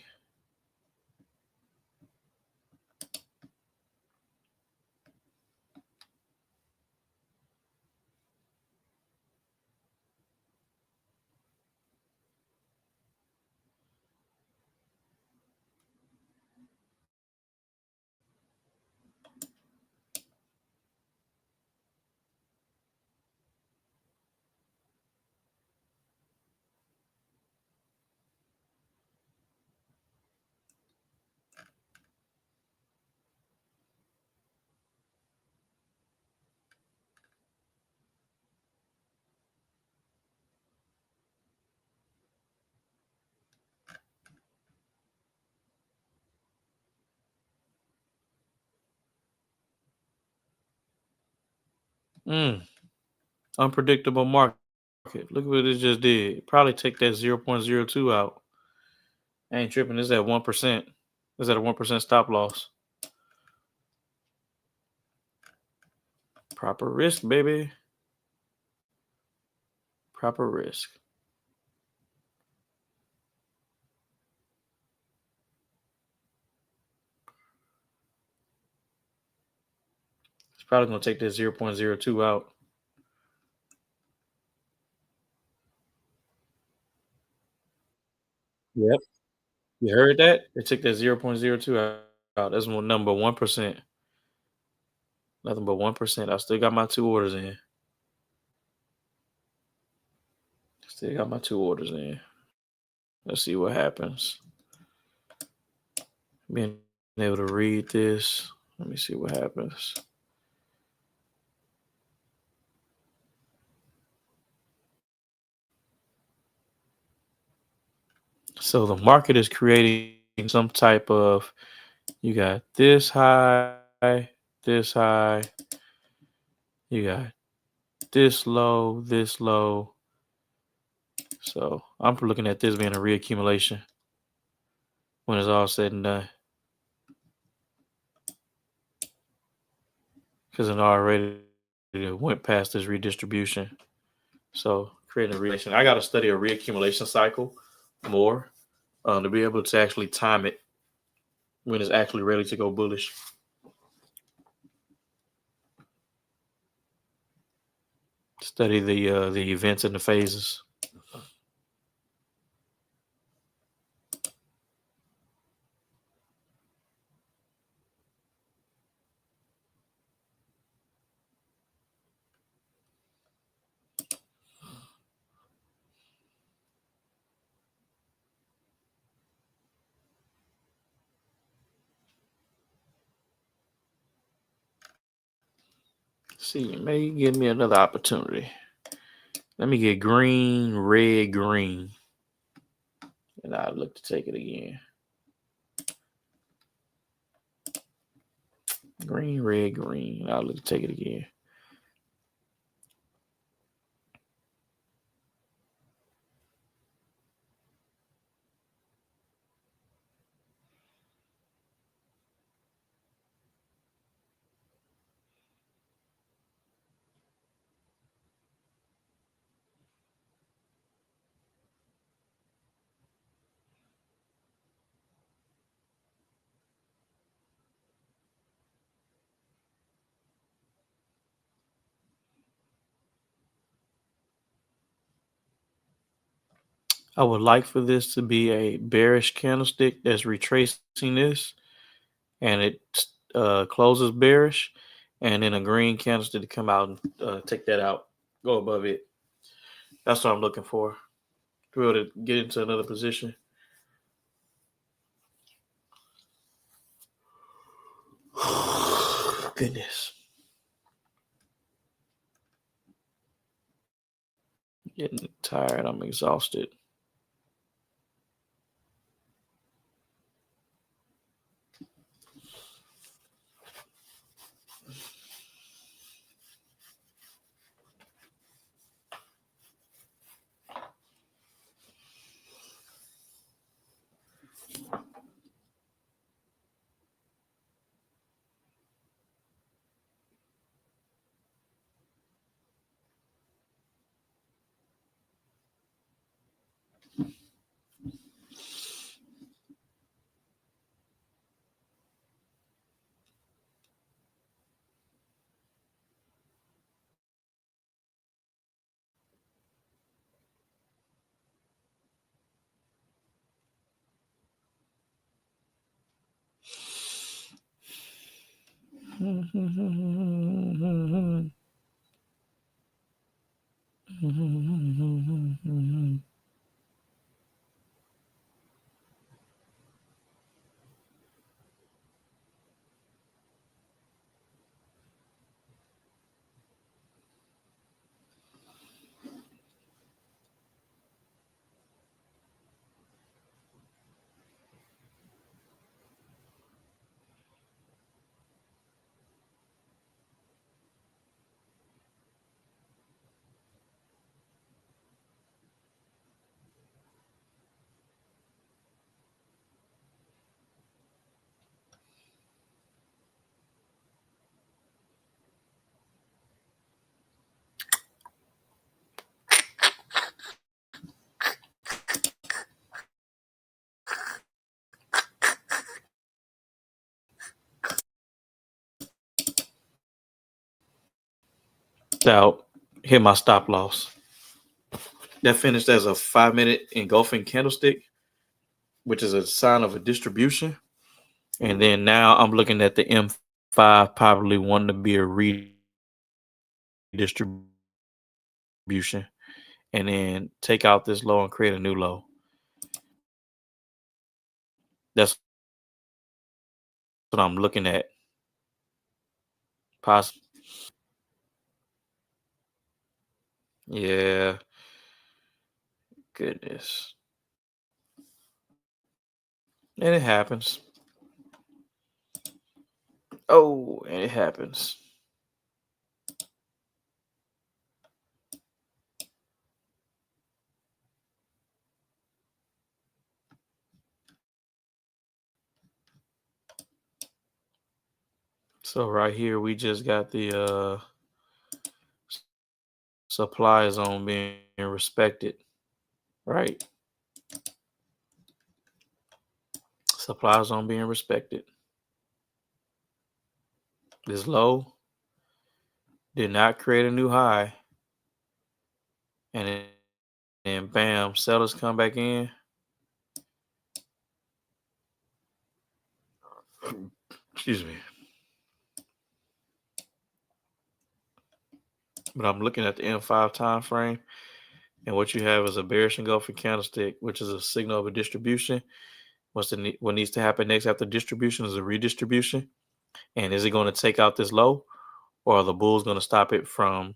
Unpredictable market. Look what it just did. Probably take that 0.02 out. I ain't tripping. This is at 1%. This is at a 1% stop loss. Proper risk, baby. Proper risk. It's probably going to take that 0.02 out. Yep. You heard that? It took that 0.02 out. That's one number 1%. Nothing but 1%. I still got my 2 orders in. Still got my 2 orders in. Let's see what happens. Being able to read this. Let me see what happens. So the market is creating some type of, you got this high, this high, you got this low, this low. So I'm looking at this being a reaccumulation when it's all said and done. Because it already went past this redistribution. So creating a reaction. I got to study a reaccumulation cycle more to be able to actually time it when it's actually ready to go bullish. Study the events and the phases. See, may give me another opportunity. Let me get green, red, green. And I'll look to take it again. Green, red, green. I'll look to take it again. I would like for this to be a bearish candlestick that's retracing this, and it closes bearish, and then a green candlestick to come out and take that out, go above it. That's what I'm looking for, to be able to get into another position. Goodness. Getting tired. I'm exhausted. out, hit my stop loss. That finished as a 5-minute engulfing candlestick, which is a sign of a distribution. And then now I'm looking at the M5, probably wanting to be a redistribution, and then take out this low and create a new low. That's what I'm looking at. Possible. Yeah. Goodness. And it happens. Oh, and it happens. So right here, we just got the supply zone being respected, right? Supply zone being respected. This low did not create a new high. And then bam, sellers come back in. Excuse me. But I'm looking at the M5 time frame, and what you have is a bearish engulfing candlestick, which is a signal of a distribution. What needs to happen next after distribution is a redistribution. And is it going to take out this low, or are the bulls going to stop it from,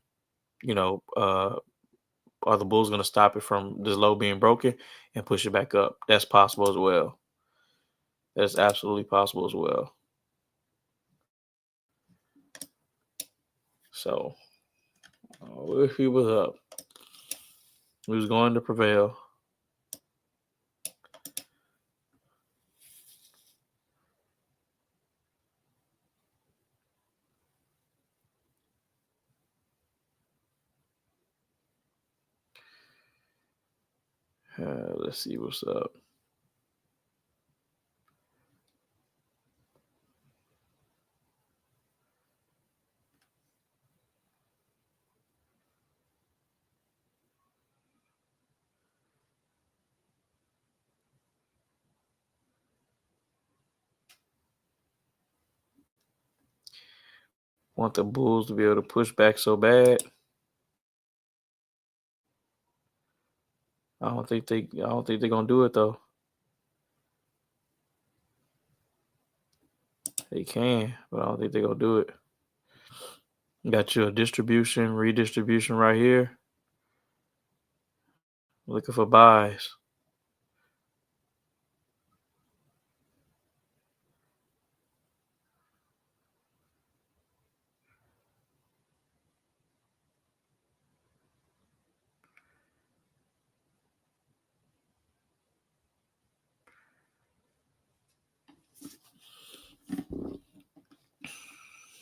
are the bulls going to stop it from this low being broken and push it back up? That's possible as well. That's absolutely possible as well. So if he was up, he was going to prevail. Let's see what's up. Want the bulls to be able to push back so bad. I don't think they're gonna do it though. They can, but I don't think they're gonna do it. Got you a distribution, redistribution right here. Looking for buys.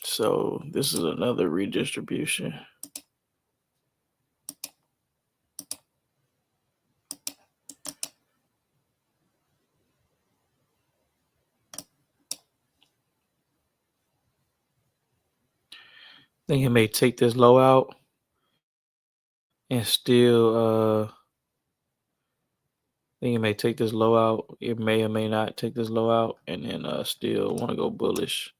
So this is another redistribution. Think it may take this low out and still think it may take this low out. It may or may not take this low out and then still want to go bullish.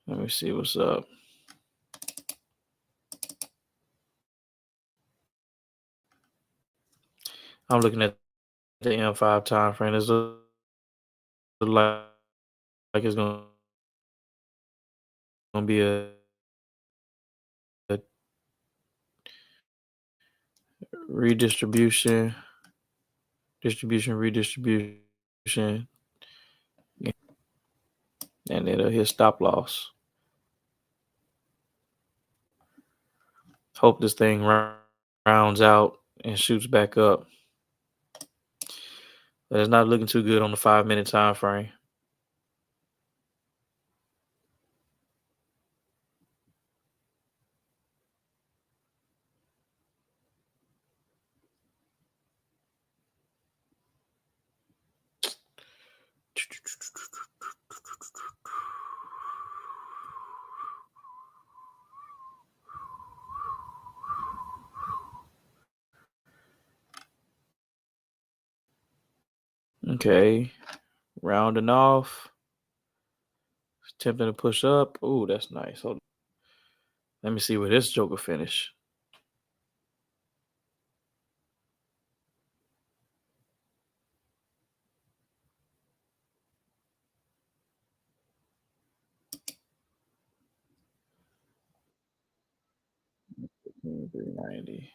Let me see what's up. I'm looking at the M5 time frame. It's like it's gonna be a redistribution, redistribution, and it'll hit stop loss. Hope this thing rounds out and shoots back up. But it's not looking too good on the 5-minute time frame. Okay, rounding off. Attempting to push up. Oh, that's nice. Hold on. Let me see where this joker finish. $390.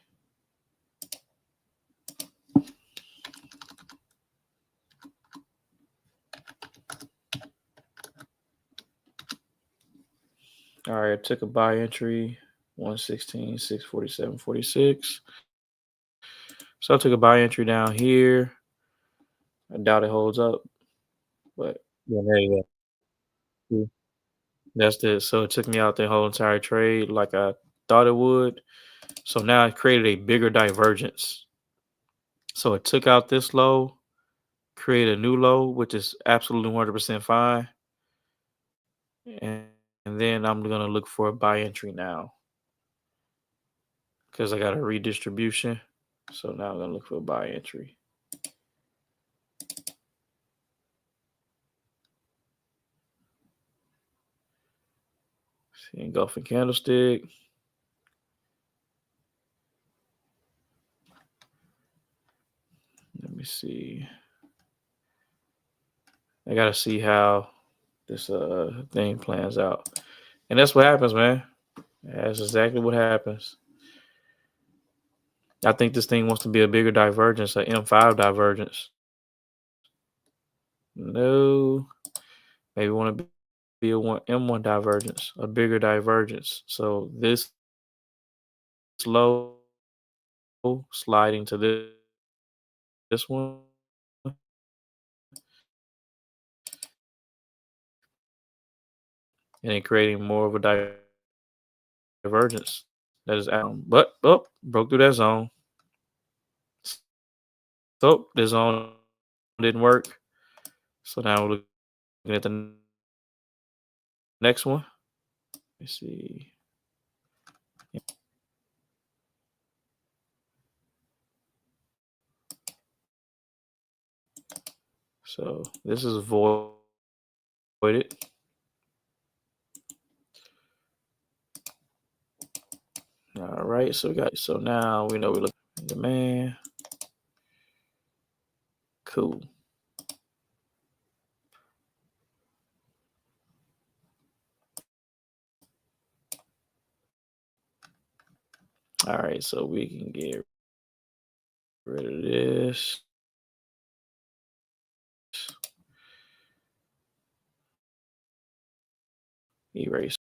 All right, I took a buy entry, 116, 647, 46. So I took a buy entry down here. I doubt it holds up, but yeah, there you go. That's it. So it took me out the whole entire trade like I thought it would. So now it created a bigger divergence. So it took out this low, created a new low, which is absolutely 100% fine. And, and then I'm going to look for a buy entry now because I got a redistribution. So now I'm going to look for a buy entry. See, engulfing candlestick. Let me see. I got to see how this thing plans out. And that's what happens, man. That's exactly what happens. I think this thing wants to be a bigger divergence, an M5 divergence. No, maybe want to be a M1 divergence, a bigger divergence. So this low sliding to this one, and then creating more of a divergence. That is out, but broke through that zone. So this zone didn't work. So now we're looking at the next one. Let's see. So this is voided. All right, so now we know we look at demand. Cool. All right, so we can get rid of this. Erase.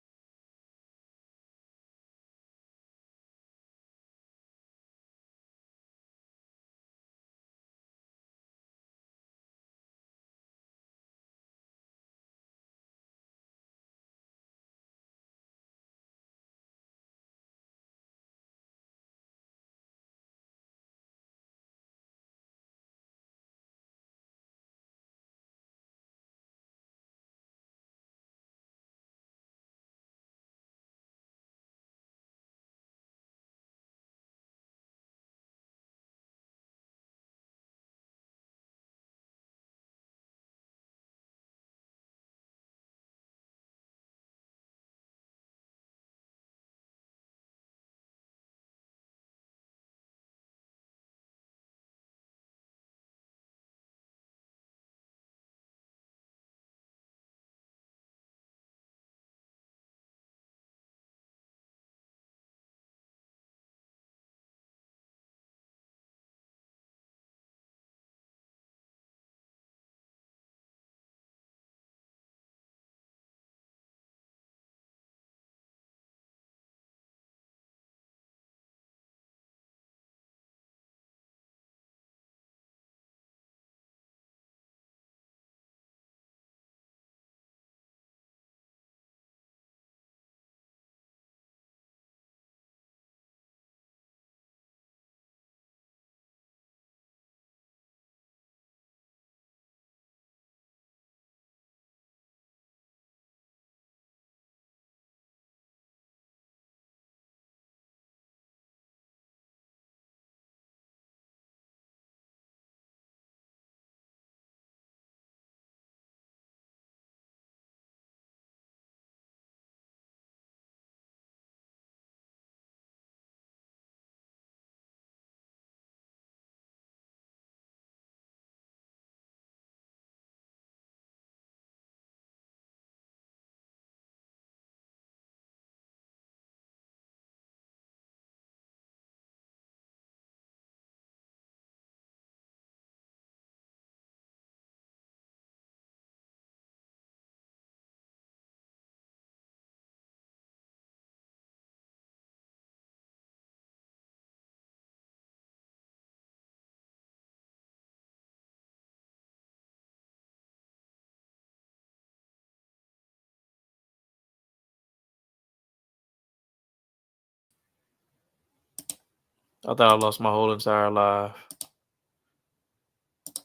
I thought I lost my whole entire life.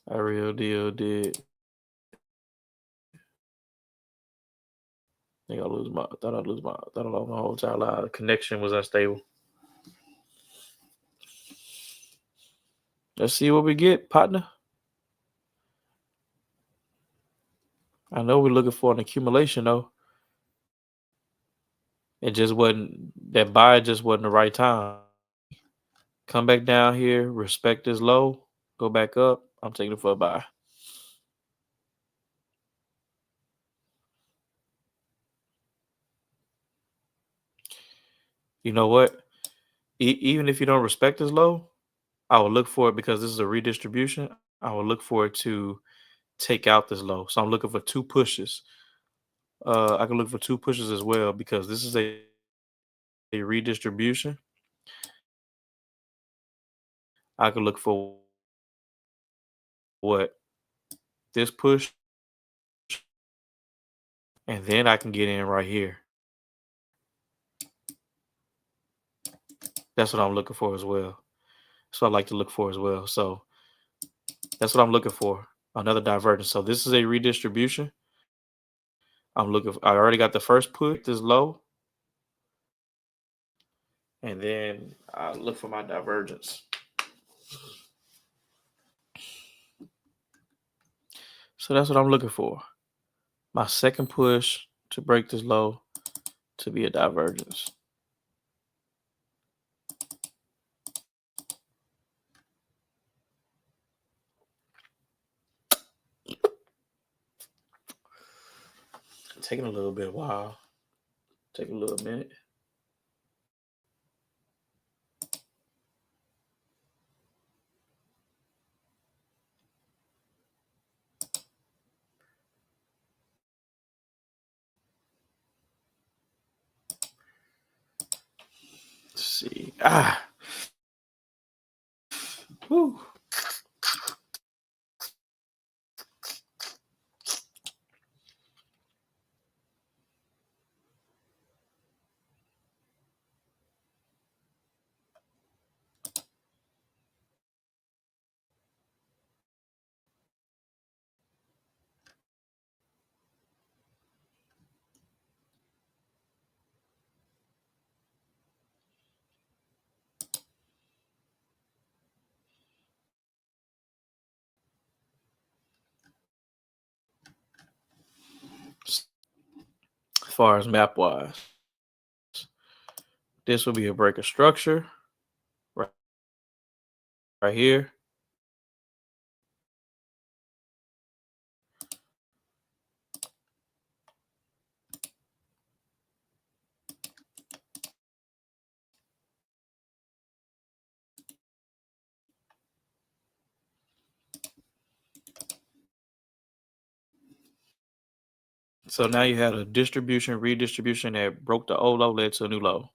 I real deal did. I thought I lost my whole entire life. The connection was unstable. Let's see what we get, partner. I know we're looking for an accumulation though. It just wasn't that buy just wasn't the right time. Come back down here, respect this low, go back up. I'm taking it for a buy. You know what? Even if you don't respect this low, I will look for it because this is a redistribution. I will look for it to take out this low. So I'm looking for two pushes. I can look for two pushes as well because this is a redistribution. I can look for what this push, and then I can get in right here. That's what I'm looking for as well. That's what I like to look for as well. So that's what I'm looking for. Another divergence. So this is a redistribution. I'm looking for, I already got the first push, this low. And then I look for my divergence. So that's what I'm looking for. My second push to break this low to be a divergence. Taking a little bit while. Take a little minute. Let's see. Whew. As far as map wise, this will be a break of structure right here. So now you had a distribution, redistribution that broke the old low, led to a new low.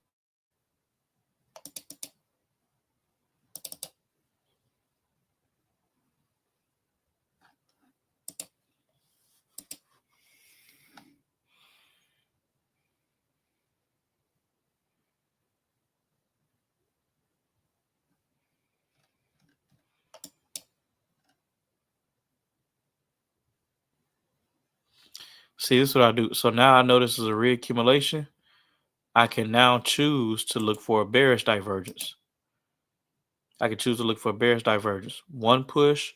See, this is what I do. So now I know this is a reaccumulation. I can now choose to look for a bearish divergence. I can choose to look for a bearish divergence. One push,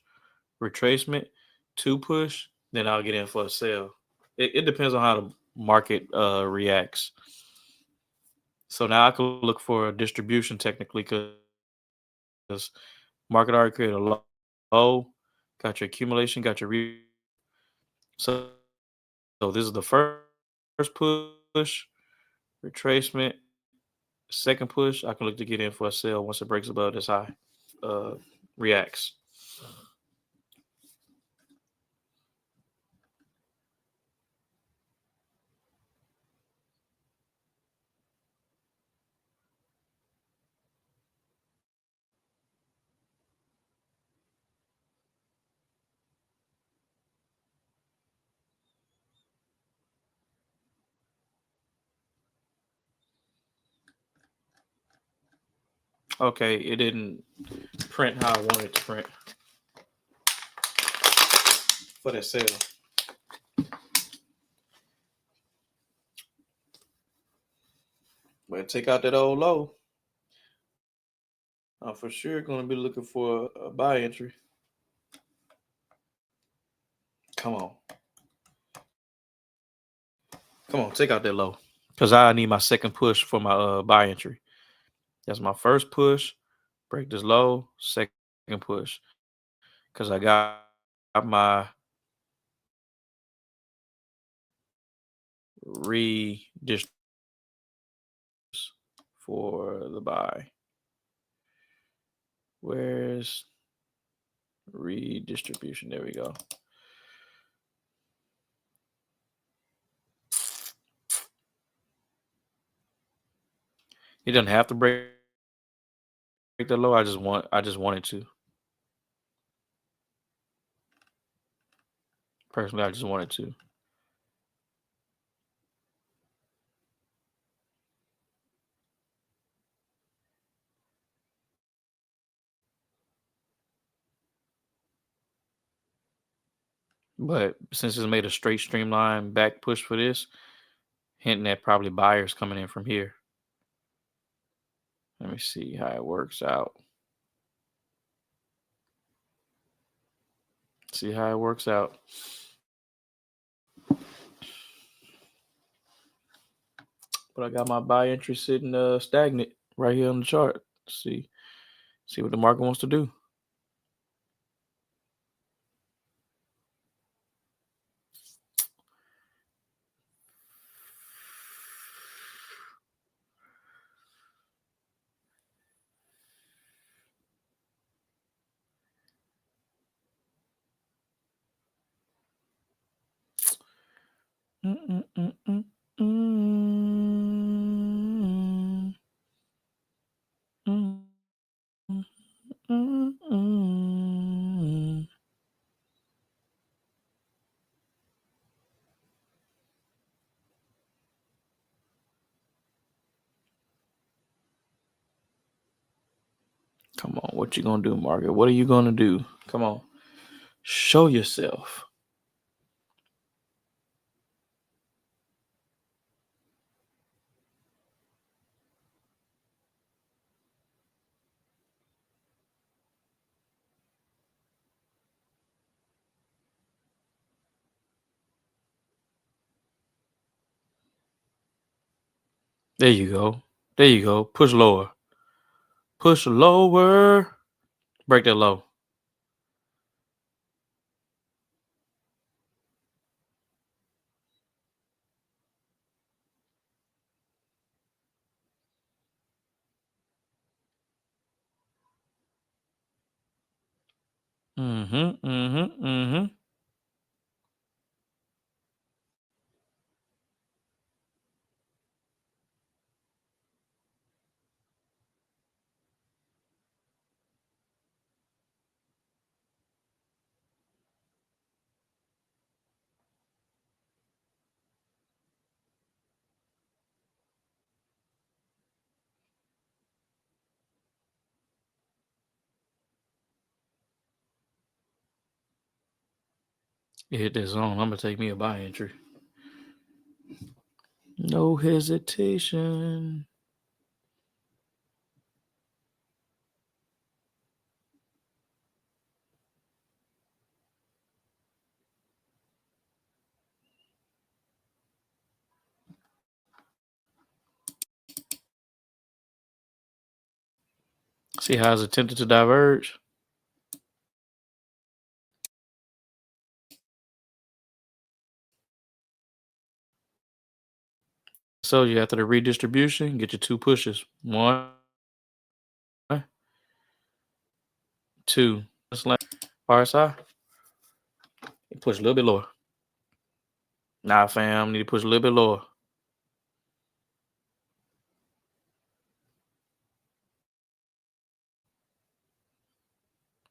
retracement, two push, then I'll get in for a sell. It depends on how the market reacts. So now I can look for a distribution technically because market already created a low, got your accumulation, got your so this is the first push, retracement, second push. I can look to get in for a sell once it breaks above this high, reacts. Okay, it didn't print how I wanted it to print for that sale. But take out that old low. I'm for sure going to be looking for a buy entry. Come on. Come on, take out that low. Because I need my second push for my buy entry. That's my first push. Break this low. Second push. Because I got my redistribution for the buy. Where's redistribution? There we go. It doesn't have to break the low. I just wanted to. Personally, I just wanted to. But since it's made a straight streamline back push for this, hinting at probably buyers coming in from here. Let me see how it works out. See how it works out. But I got my buy entry sitting stagnant right here on the chart. See what the market wants to do. Come on, what you gonna do, market? What are you gonna do? Come on, show yourself. There you go. There you go. Push lower. Push lower. Break that low. Mm-hmm. You hit this zone. I'm gonna take me a buy entry. No hesitation. See how it's attempted to diverge? So you after the redistribution, get your two pushes. One, two. That's like RSI. Push a little bit lower. Nah, fam, need to push a little bit lower.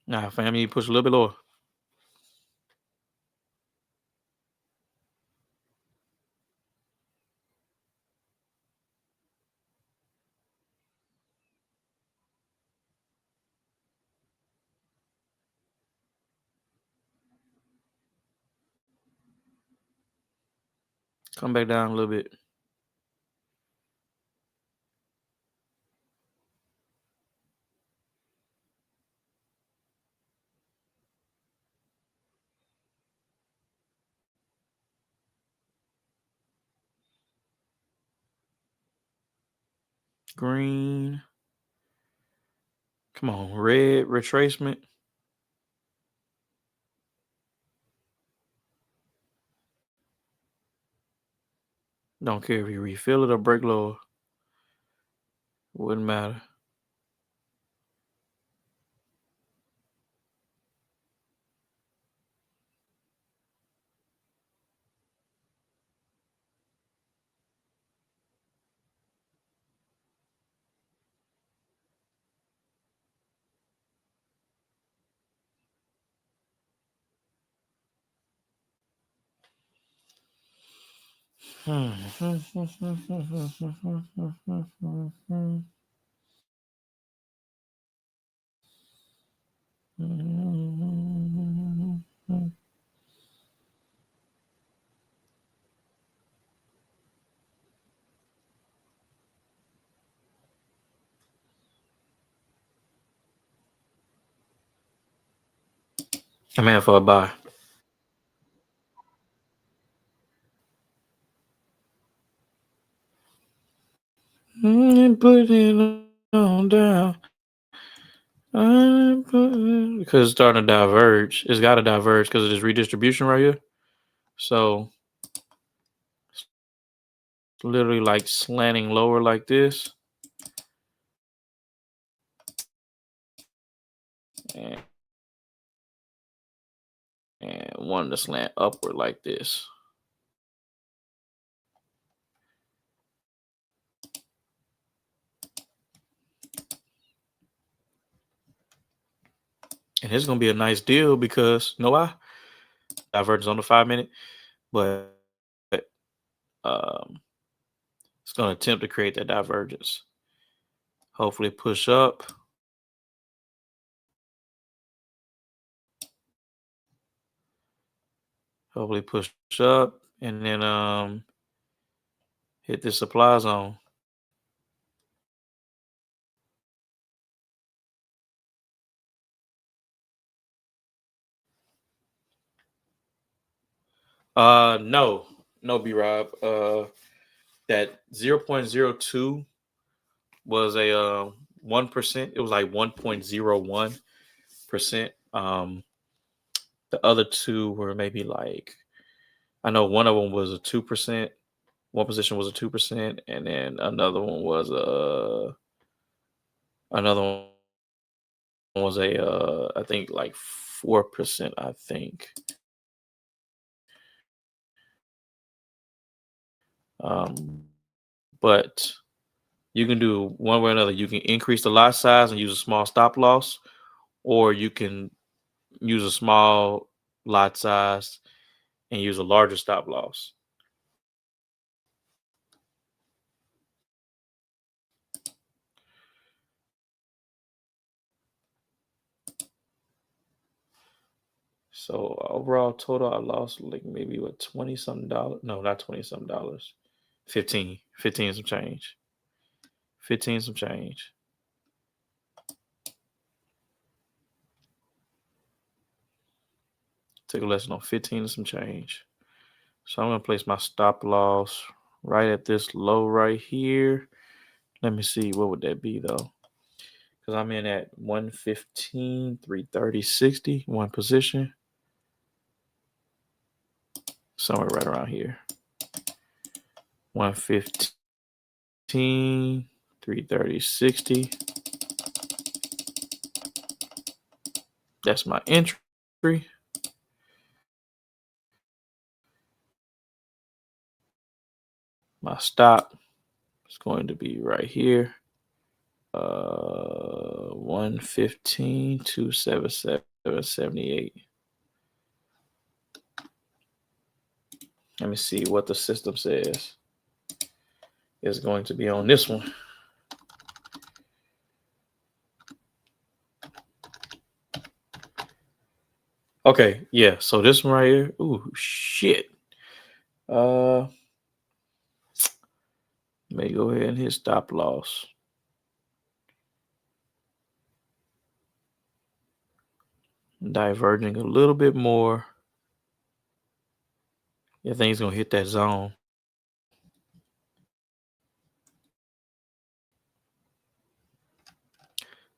Nah, fam, need to push a little bit lower. Come back down a little bit. Green. Come on, red retracement. Don't care if you refill it or break lower. Wouldn't matter. I'm in for a buy. Put it on down. Because it's starting to diverge. It's got to diverge because of this redistribution right here. So it's literally like slanting lower like this. And one to slant upward like this. And it's going to be a nice deal because, you know why? Divergence on the 5 minute. But it's going to attempt to create that divergence. Hopefully push up. Hopefully push up. And then hit the supply zone. No, B-Rob. That 0.02 was a 1%. It was like 1.01%. The other two were maybe like, I know one of them was a 2%. One position was a 2%, and then another one was a I think like 4%. I think. But you can do one way or another. You can increase the lot size and use a small stop loss, or you can use a small lot size and use a larger stop loss. So overall total, I lost like maybe what, 20 something dollars? No, not 20 something dollars. 15 some change. 15 some change. Take a lesson on 15 and some change. So I'm gonna place my stop loss right at this low right here. Let me see, what would that be though? Because I'm in at 115, 330, 60, one position. Somewhere right around here. 115, 330, 60. That's my entry. My stop is going to be right here. 115, 277, 78. Let me see what the system says is going to be on this one. Okay, yeah. So this one right here. Ooh, shit. May go ahead and hit stop loss. Diverging a little bit more. I think it's gonna hit that zone.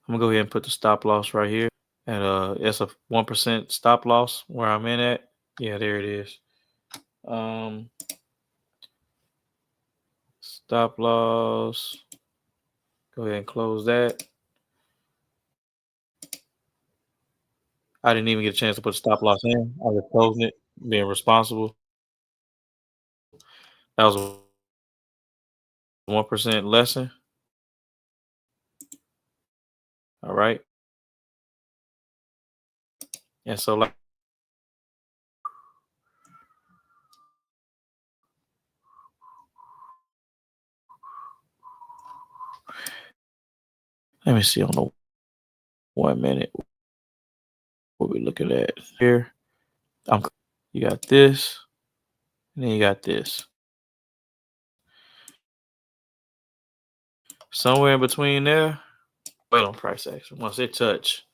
I'm gonna go ahead and put the stop loss right here. And it's a 1% stop loss where I'm in at. Yeah, there it is. Stop loss. Go ahead and close that. I didn't even get a chance to put stop loss in. I was closing it, being responsible. That was a 1% lesson. All right. And so like let me see on the 1 minute what we're looking at here. You got this, and then you got this. Somewhere in between there. Wait on price action. Once it touch,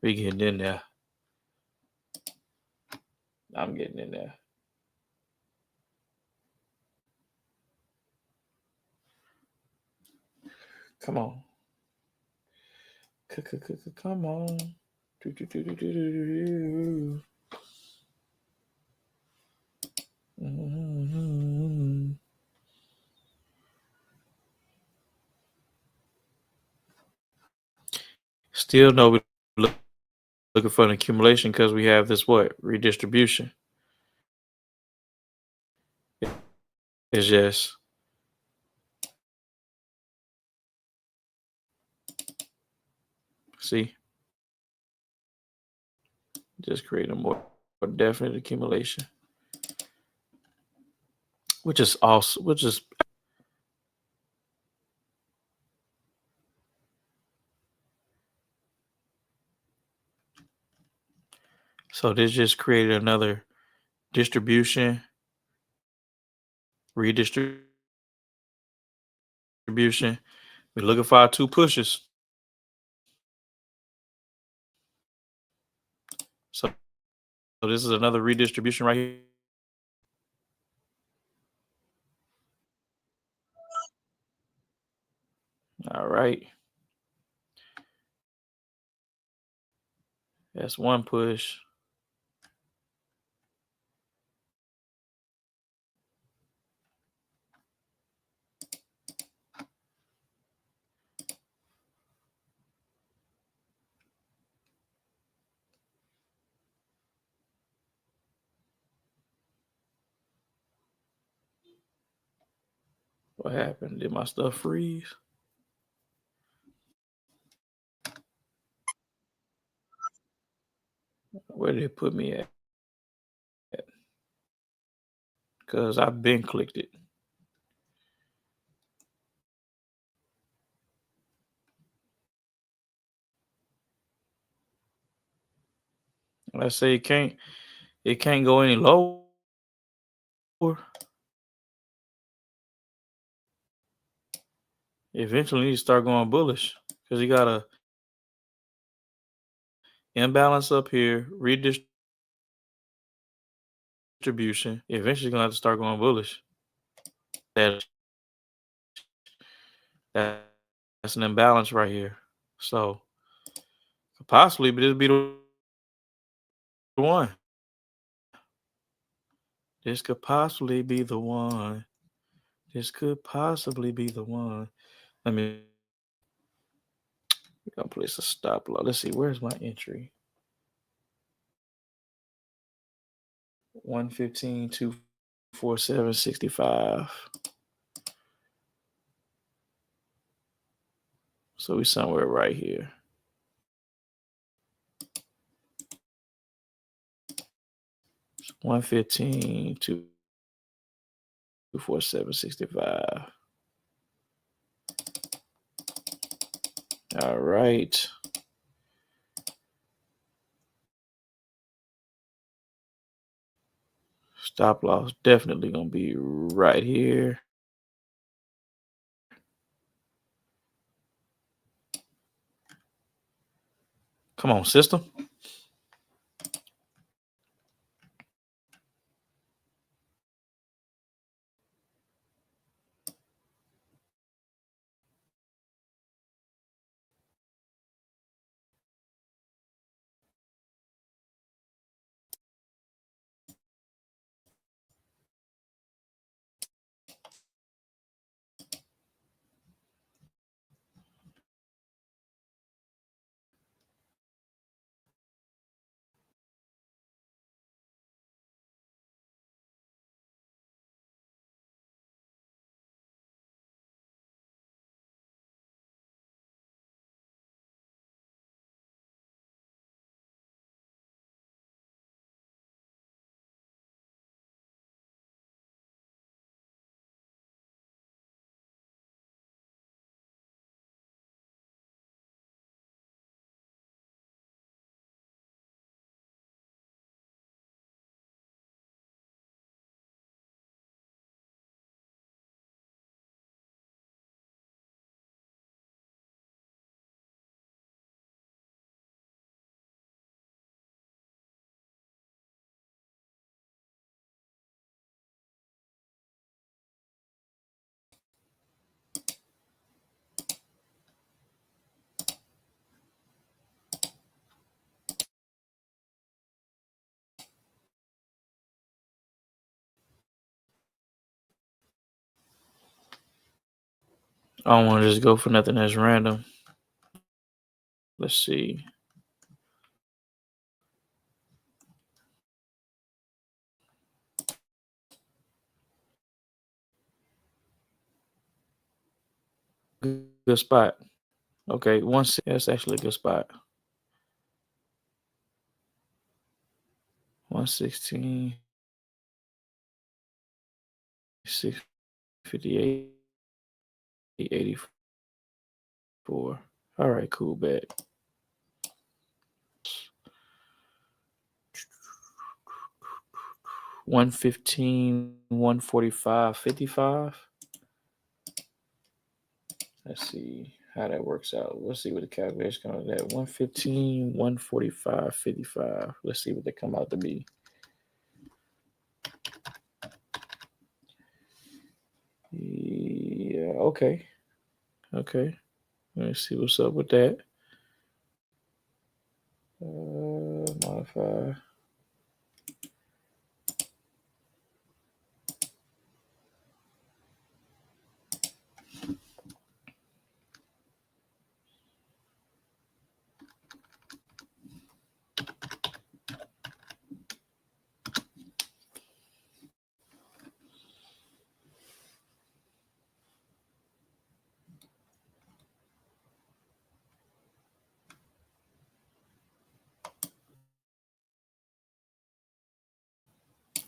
we getting in there. I'm getting in there. Come on. Come on. Still no looking for an accumulation because we have this redistribution. It's just see, just create a more definite accumulation, which is so this just created another distribution, redistribution. We're looking for our 2 pushes. So this is another redistribution right here. All right. That's one push. What happened? Did my stuff freeze? Where did it put me at? Because I've been clicked it. Let's say it can't go any lower. Eventually you need to start going bullish because you got a imbalance up here, redistribution. Eventually you're gonna have to start going bullish. That's an imbalance right here. So possibly, but this be the one. This could possibly be the one. This could possibly be the one. Let me. We're gonna place a stop loss. Let's see. Where's my entry? 115, 247, 65. So we somewhere right here. It's 115, 247, 65. All right. Stop loss definitely gonna be right here. Come on, system. I don't want to just go for nothing that's random. Let's see. Good spot. Okay, that's actually a good spot. 116, 658, 84. All right, cool, bet. 115, 145, 55. Let's see how that works out. Let's see what the calculation comes at. 115, 145, 55. Let's see what they come out to be. Yeah, okay. Okay. Let's see what's up with that. Modify.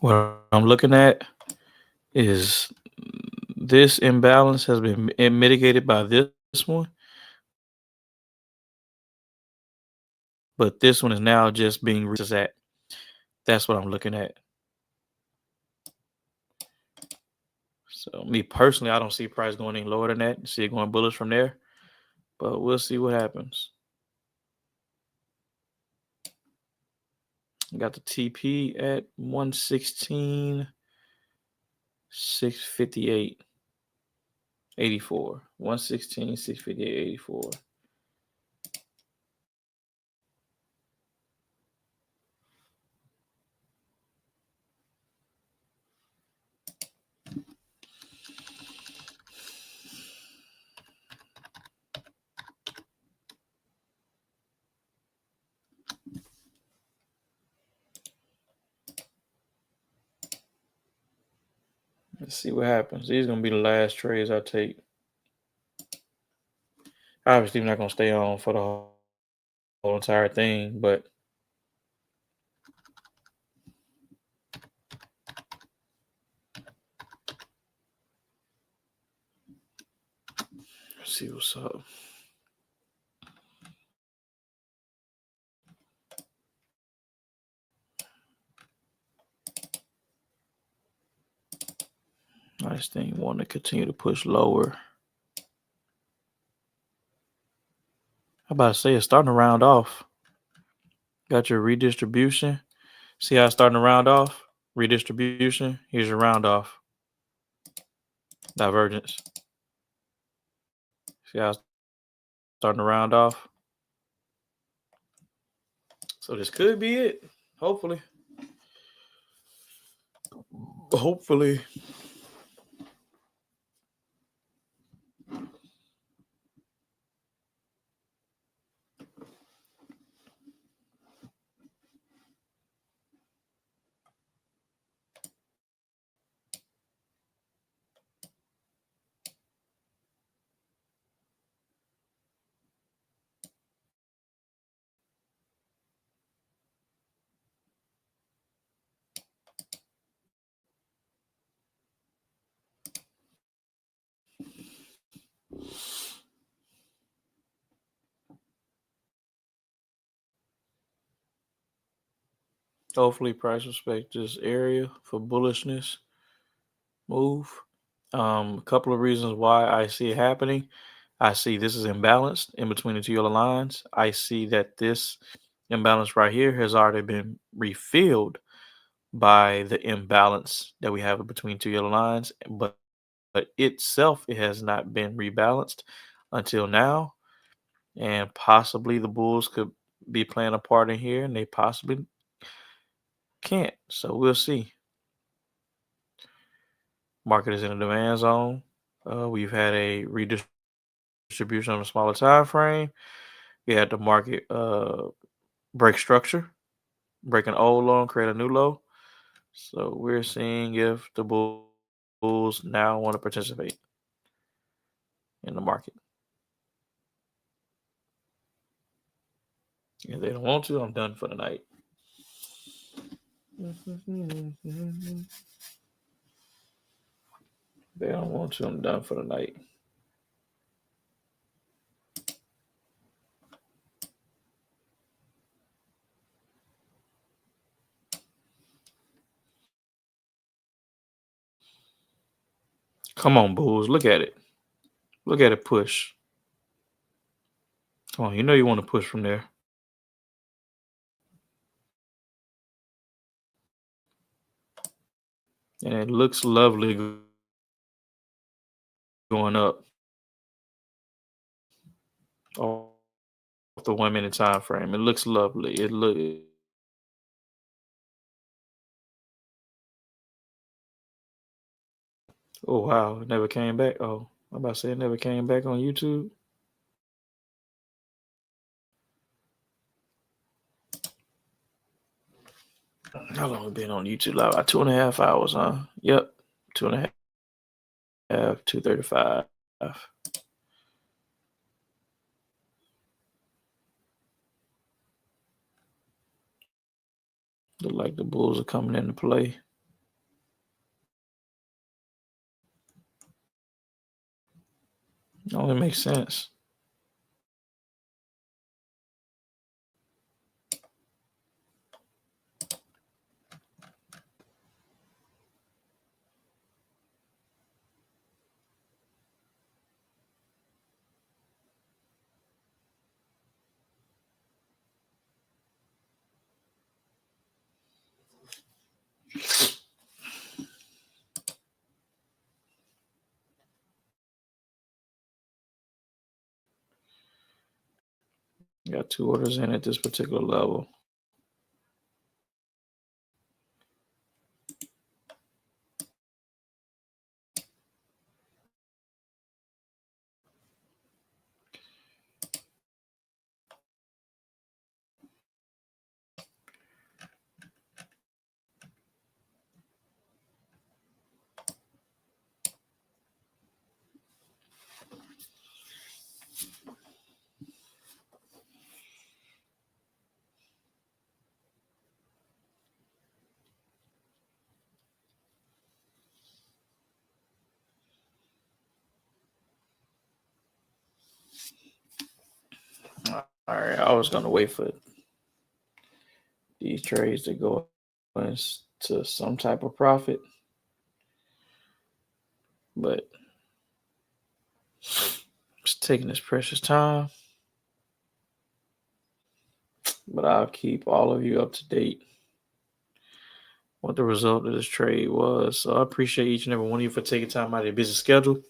What I'm looking at is this imbalance has been mitigated by this one, but this one is now just being reached at. That's what I'm looking at. So me personally, I don't see price going any lower than that. See it going bullish from there, but we'll see what happens. Got the TP at 116, 658, 84. 116, 658, 84. Let's see what happens. These are going to be the last trades I take. Obviously, I'm not going to stay on for the whole entire thing, but let's see what's up. Nice thing. Want to continue to push lower. I'm about to say it's starting to round off. Got your redistribution. See how it's starting to round off? Redistribution. Here's your round off. Divergence. See how it's starting to round off? So this could be it. Hopefully. Hopefully. Hopefully price respect this area for bullishness move. A couple of reasons why I see it happening. I see this is imbalanced in between the two yellow lines. I see that this imbalance right here has already been refilled by the imbalance that we have between two yellow lines, but itself it has not been rebalanced until now, and possibly the bulls could be playing a part in here, and they possibly can't. So we'll see. Market is in a demand zone. We've had a redistribution on a smaller time frame. We had the market break structure, break an old low and create a new low. So we're seeing if the bulls now want to participate in the market. If they don't want to, I'm done for the night. They don't want to, I'm done for the night. Come on, bulls. Look at it. Look at it push. Come on, you know you want to push from there. And it looks lovely going up off the 1 minute time frame. It looks lovely. It look. Oh wow, it never came back. Oh, I'm about to say it never came back on YouTube. How long have been on YouTube Live? About 2.5 hours, huh? Yep, 2.5, 2:35. Look like the bulls are coming into play. Only makes sense. Got 2 orders in at this particular level. All right, I was gonna wait for these trades to go into some type of profit, but it's taking its precious time. but I'll keep all of you up to date what the result of this trade was. So I appreciate each and every one of you for taking time out of your busy schedule.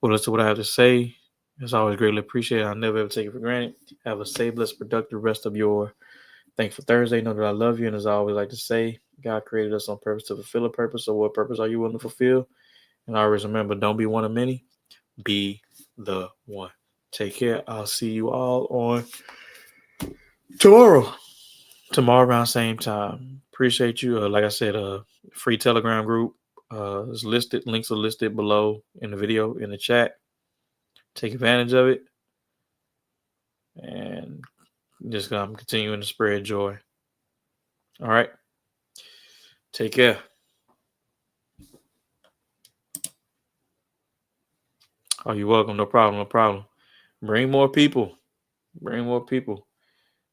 Well, listen to what I have to say. It's always greatly appreciated. I'll never ever take it for granted. Have a safe, blessed, productive rest of your Thankful Thursday. Know that I love you. And as I always like to say, God created us on purpose to fulfill a purpose. So what purpose are you willing to fulfill? And always remember, don't be one of many. Be the one. Take care. I'll see you all on tomorrow around same time. Appreciate you. Like I said, free Telegram group is listed. Links are listed below in the video, in the chat. Take advantage of it. And just continuing to spread joy. All right. Take care. Oh, you're welcome. No problem. No problem. Bring more people. Bring more people.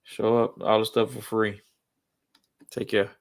Show up. All the stuff for free. Take care.